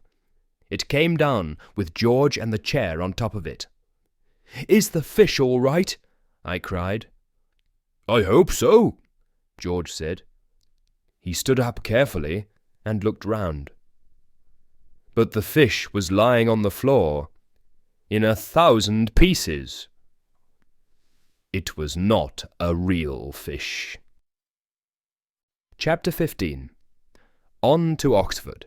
It came down with George and the chair on top of it. "Is the fish all right?" I cried. "I hope so," George said. He stood up carefully and looked round. But the fish was lying on the floor, in 1,000 pieces. It was not a real fish. Chapter 15. On to Oxford.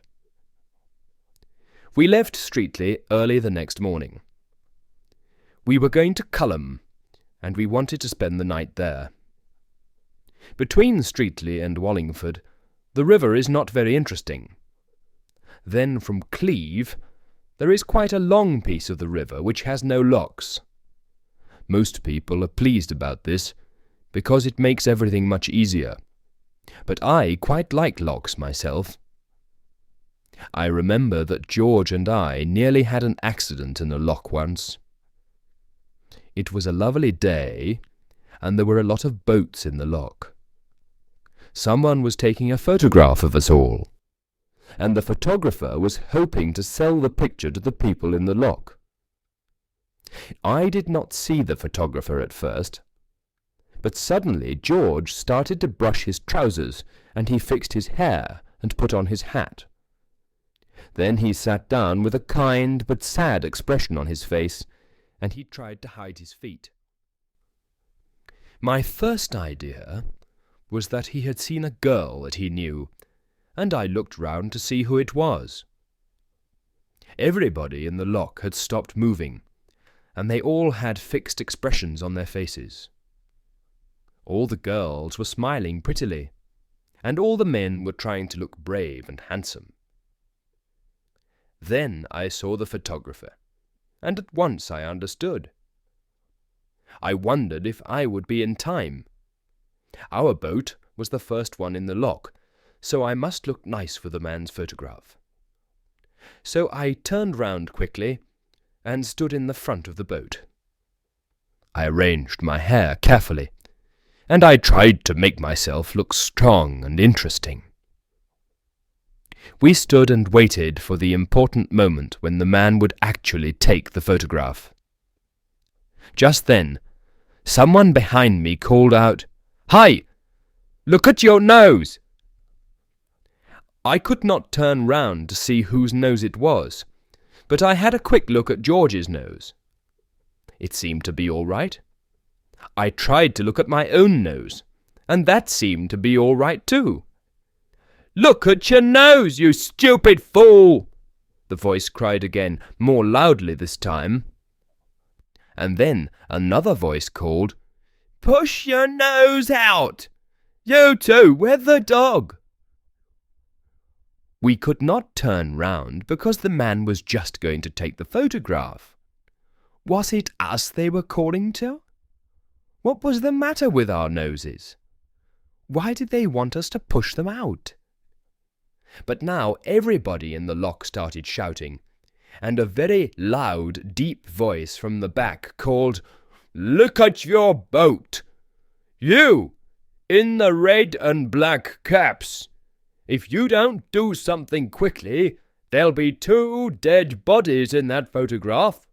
We left Streatley early the next morning. We were going to Culham, and we wanted to spend the night there. Between Streatley and Wallingford, the river is not very interesting. Then from Cleeve, there is quite a long piece of the river which has no locks. Most people are pleased about this, because it makes everything much easier. But I quite like locks myself. I remember that George and I nearly had an accident in a lock once. It was a lovely day, and there were a lot of boats in the lock. Someone was taking a photograph of us all. and the photographer was hoping to sell the picture to the people in the lock. I did not see the photographer at first, but suddenly George started to brush his trousers, and he fixed his hair and put on his hat. Then he sat down with a kind but sad expression on his face, and he tried to hide his feet. My first idea was that he had seen a girl that he knew, and I looked round to see who it was. Everybody in the lock had stopped moving, and they all had fixed expressions on their faces. All the girls were smiling prettily, and all the men were trying to look brave and handsome. Then I saw the photographer, and at once I understood. I wondered if I would be in time. Our boat was the first one in the lock, so I must look nice for the man's photograph. So I turned round quickly and stood in the front of the boat. I arranged my hair carefully, and I tried to make myself look strong and interesting. We stood and waited for the important moment when the man would actually take the photograph. Just then, someone behind me called out, "Hi! Look at your nose!" I could not turn round to see whose nose it was, but I had a quick look at George's nose. It seemed to be all right. I tried to look at my own nose, and that seemed to be all right too. "Look at your nose, you stupid fool!" the voice cried again, more loudly this time. And then another voice called, "Push your nose out! You too, with the dog!" We could not turn round because the man was just going to take the photograph. Was it us they were calling to? What was the matter with our noses? Why did they want us to push them out? But now everybody in the lock started shouting, and a very loud, deep voice from the back called, "Look at your boat! You, in the red and black caps! If you don't do something quickly, there'll be 2 dead bodies in that photograph."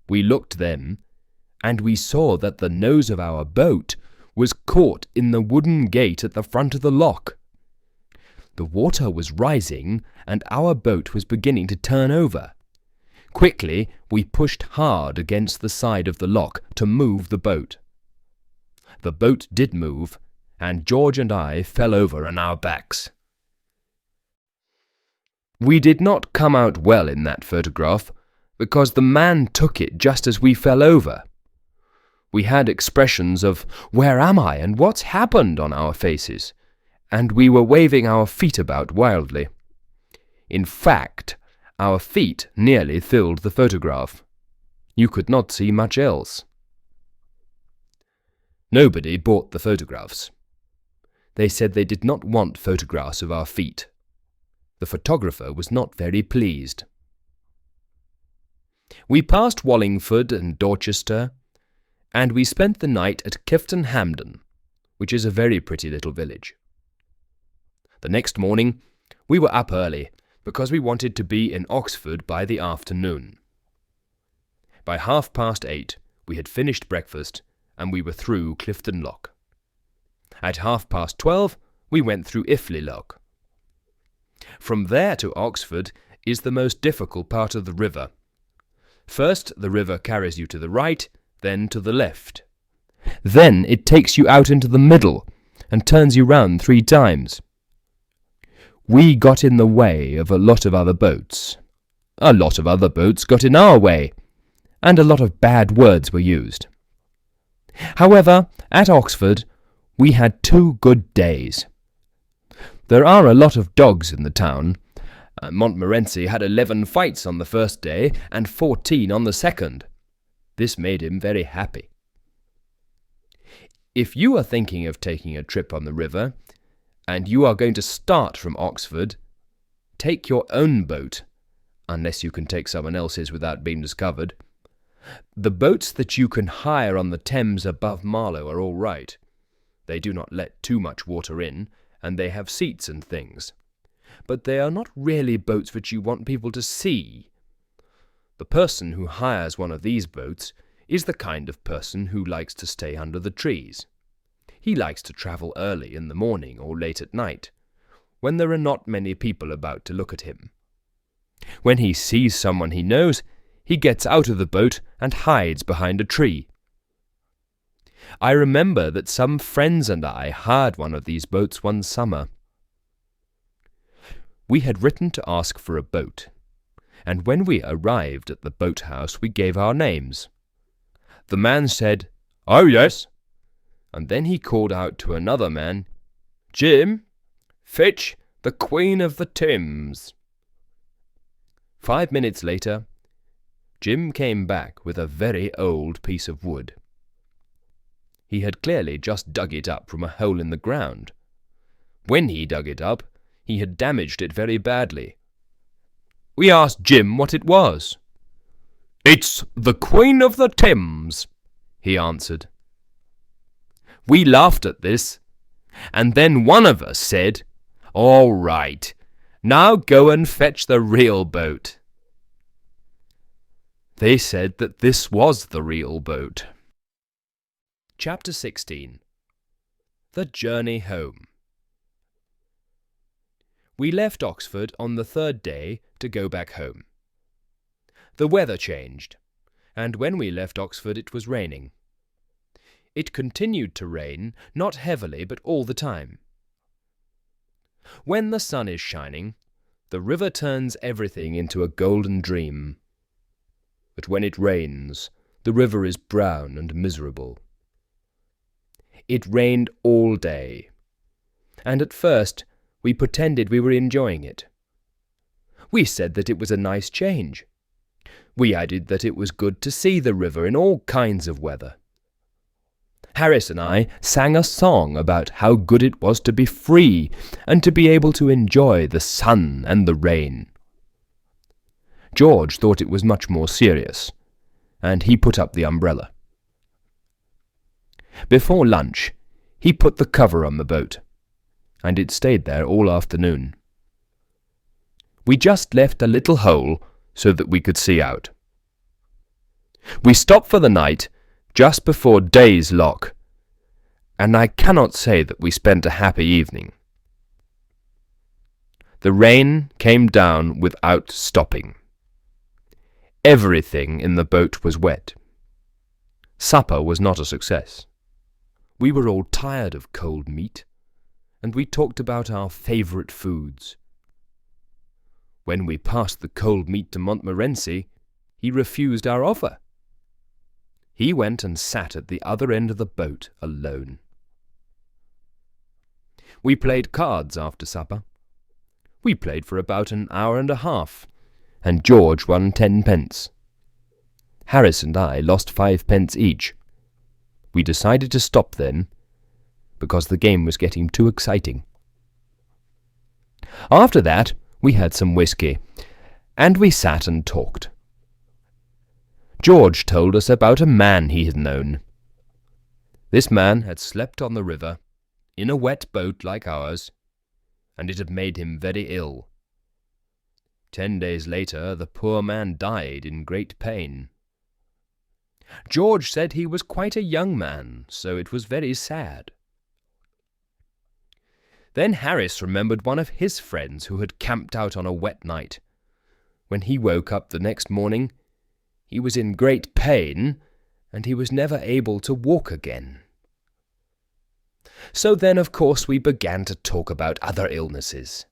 We looked then, and we saw that the nose of our boat was caught in the wooden gate at the front of the lock. The water was rising, and our boat was beginning to turn over. Quickly, we pushed hard against the side of the lock to move the boat. The boat did move, and George and I fell over on our backs. We did not come out well in that photograph, because the man took it just as we fell over. We had expressions of "Where am I?" and "What's happened?" on our faces, and we were waving our feet about wildly. In fact, our feet nearly filled the photograph. You could not see much else. Nobody bought the photographs. They said they did not want photographs of our feet. The photographer was not very pleased. We passed Wallingford and Dorchester, and we spent the night at Clifton Hampden, which is a very pretty little village. The next morning, we were up early, because we wanted to be in Oxford by the afternoon. By 8:30, we had finished breakfast, and we were through Clifton Lock. At 12:30, we went through Iffley Lock. From there to Oxford is the most difficult part of the river. First, the river carries you to the right, then to the left. Then it takes you out into the middle and turns you round 3 times. We got in the way of a lot of other boats. A lot of other boats got in our way, and a lot of bad words were used. However, at Oxford, we had 2 good days. There are a lot of dogs in the town. Montmorency had 11 fights on the first day and 14 on the second. This made him very happy. If you are thinking of taking a trip on the river, and you are going to start from Oxford, take your own boat, unless you can take someone else's without being discovered. The boats that you can hire on the Thames above Marlow are all right. They do not let too much water in, and they have seats and things. but they are not really boats which you want people to see. The person who hires one of these boats is the kind of person who likes to stay under the trees. He likes to travel early in the morning or late at night, when there are not many people about to look at him. When he sees someone he knows, he gets out of the boat and hides behind a tree. I remember that some friends and I hired one of these boats one summer. We had written to ask for a boat, and when we arrived at the boathouse we gave our names. The man said, "Oh yes," and then he called out to another man, "Jim, fetch the Queen of the Thames." 5 minutes later, Jim came back with a very old piece of wood. He had clearly just dug it up from a hole in the ground. When he dug it up, he had damaged it very badly. We asked Jim what it was. "It's the Queen of the Thames," he answered. We laughed at this, and then one of us said, "All right, now go and fetch the real boat." They said that this was the real boat. Chapter 16. The Journey Home. We left Oxford on the third day to go back home. The weather changed, and when we left Oxford it was raining. It continued to rain, not heavily, but all the time. When the sun is shining, the river turns everything into a golden dream. But when it rains, the river is brown and miserable. It rained all day, and at first we pretended we were enjoying it. We said that it was a nice change. We added that it was good to see the river in all kinds of weather. Harris and I sang a song about how good it was to be free and to be able to enjoy the sun and the rain. George thought it was much more serious, and he put up the umbrella. Before lunch, he put the cover on the boat, and it stayed there all afternoon. We just left a little hole so that we could see out. We stopped for the night just before day's lock, and I cannot say that we spent a happy evening. The rain came down without stopping. Everything in the boat was wet. Supper was not a success. We were all tired of cold meat, and we talked about our favourite foods. When we passed the cold meat to Montmorency, he refused our offer. He went and sat at the other end of the boat alone. We played cards after supper. We played for about an hour and a half, and George won 10 pence. Harris and I lost 5 pence each. We decided to stop then, because the game was getting too exciting. After that, we had some whiskey, and we sat and talked. George told us about a man he had known. This man had slept on the river, in a wet boat like ours, and it had made him very ill. 10 days later, the poor man died in great pain. George said he was quite a young man, so it was very sad. Then Harris remembered one of his friends who had camped out on a wet night. When he woke up the next morning, he was in great pain, and he was never able to walk again. So then, of course, we began to talk about other illnesses.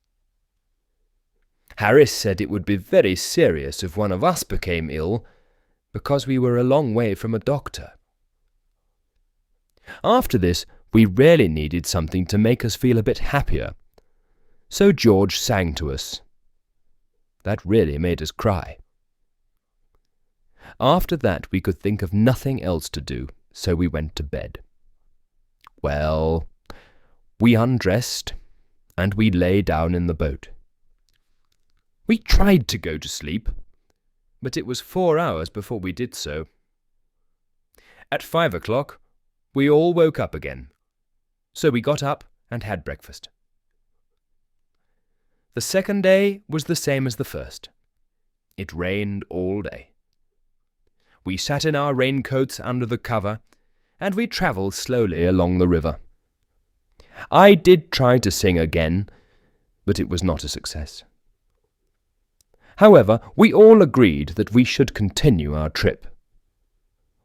Harris said it would be very serious if one of us became ill, because we were a long way from a doctor. After this, we really needed something to make us feel a bit happier, so George sang to us. That really made us cry. After that, we could think of nothing else to do, so we went to bed. Well, we undressed, and we lay down in the boat. We tried to go to sleep, but it was 4 hours before we did so. At 5 o'clock, we all woke up again, so we got up and had breakfast. The second day was the same as the first. It rained all day. We sat in our raincoats under the cover, and we travelled slowly along the river. I did try to sing again, but it was not a success. However, we all agreed that we should continue our trip.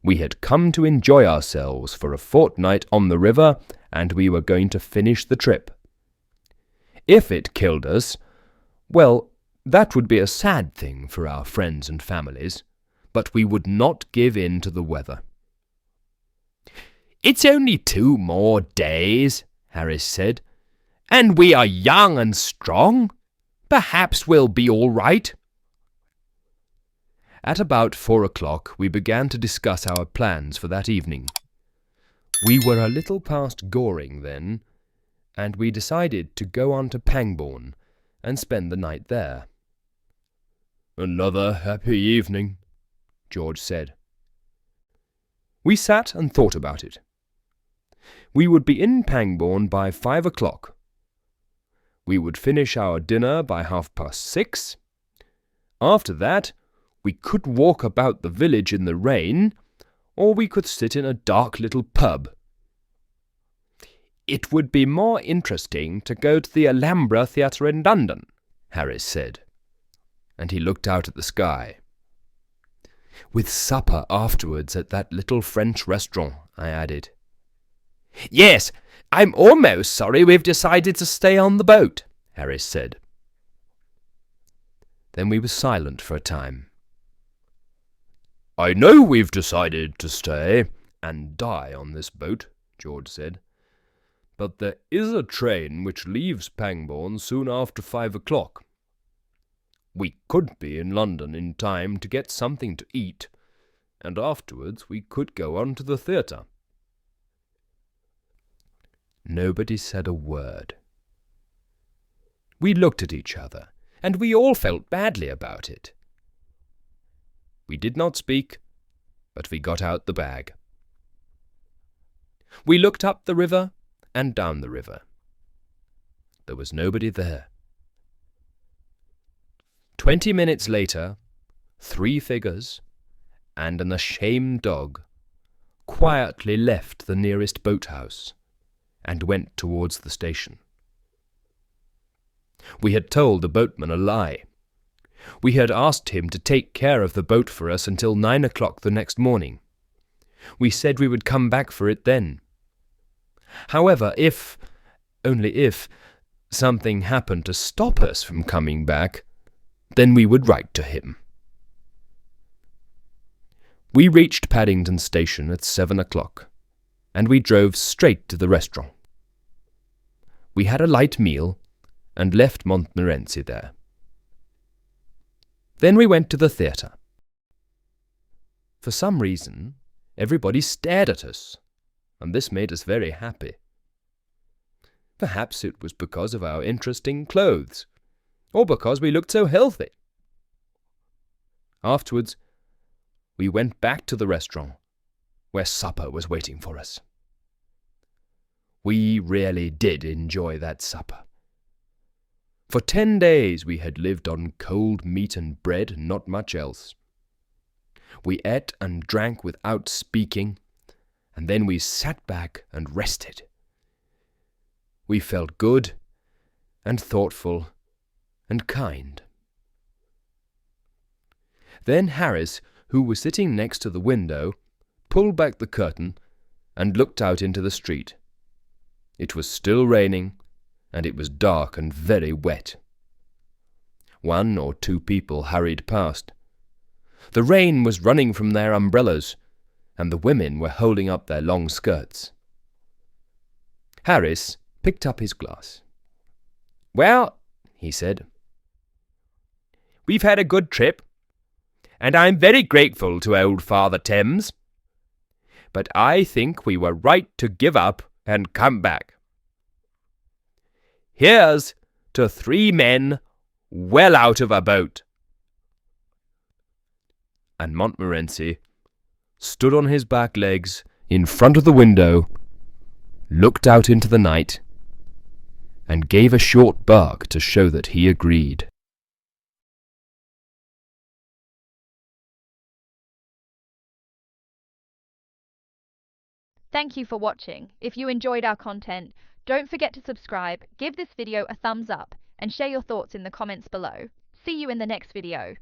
We had come to enjoy ourselves for a fortnight on the river, and we were going to finish the trip. If it killed us, well, that would be a sad thing for our friends and families, but we would not give in to the weather. "It's only 2 more days," Harris said, "and we are young and strong. Perhaps we'll be all right." At about 4 o'clock we began to discuss our plans for that evening. We were a little past Goring then, and we decided to go on to Pangbourne and spend the night there. "Another happy evening," George said. We sat and thought about it. We would be in Pangbourne by 5 o'clock. We would finish our dinner by 6:30. After that, we could walk about the village in the rain, or we could sit in a dark little pub. "It would be more interesting to go to the Alhambra Theatre in London," Harris said, and he looked out at the sky. "With supper afterwards at that little French restaurant," I added. "Yes, I'm almost sorry we've decided to stay on the boat," Harris said. Then we were silent for a time. "I know we've decided to stay and die on this boat," George said, "but there is a train which leaves Pangbourne soon after 5 o'clock. We could be in London in time to get something to eat, and afterwards we could go on to the theatre." Nobody said a word. We looked at each other, and we all felt badly about it. We did not speak, but we got out the bag. We looked up the river and down the river. There was nobody there. 20 minutes later, 3 figures and an ashamed dog quietly left the nearest boathouse and went towards the station. We had told the boatman a lie. We had asked him to take care of the boat for us until 9 o'clock the next morning. We said we would come back for it then. However, only if, something happened to stop us from coming back, then we would write to him. We reached Paddington Station at 7 o'clock, and we drove straight to the restaurant. We had a light meal and left Montmorency there. Then we went to the theatre. For some reason, everybody stared at us, and this made us very happy. Perhaps it was because of our interesting clothes, or because we looked so healthy. Afterwards, we went back to the restaurant, where supper was waiting for us. We really did enjoy that supper. For 10 days we had lived on cold meat and bread and not much else. We ate and drank without speaking, and then we sat back and rested. We felt good and thoughtful and kind. Then Harris, who was sitting next to the window, pulled back the curtain and looked out into the street. It was still raining, and it was dark and very wet. 1 or 2 people hurried past. The rain was running from their umbrellas, and the women were holding up their long skirts. Harris picked up his glass. "Well," he said, "we've had a good trip, and I'm very grateful to old Father Thames. But I think we were right to give up and come back. Here's to 3 men well out of a boat." And Montmorency stood on his back legs in front of the window, looked out into the night, and gave a short bark to show that he agreed. Thank you for watching. If you enjoyed our content, don't forget to subscribe, give this video a thumbs up, and share your thoughts in the comments below. See you in the next video.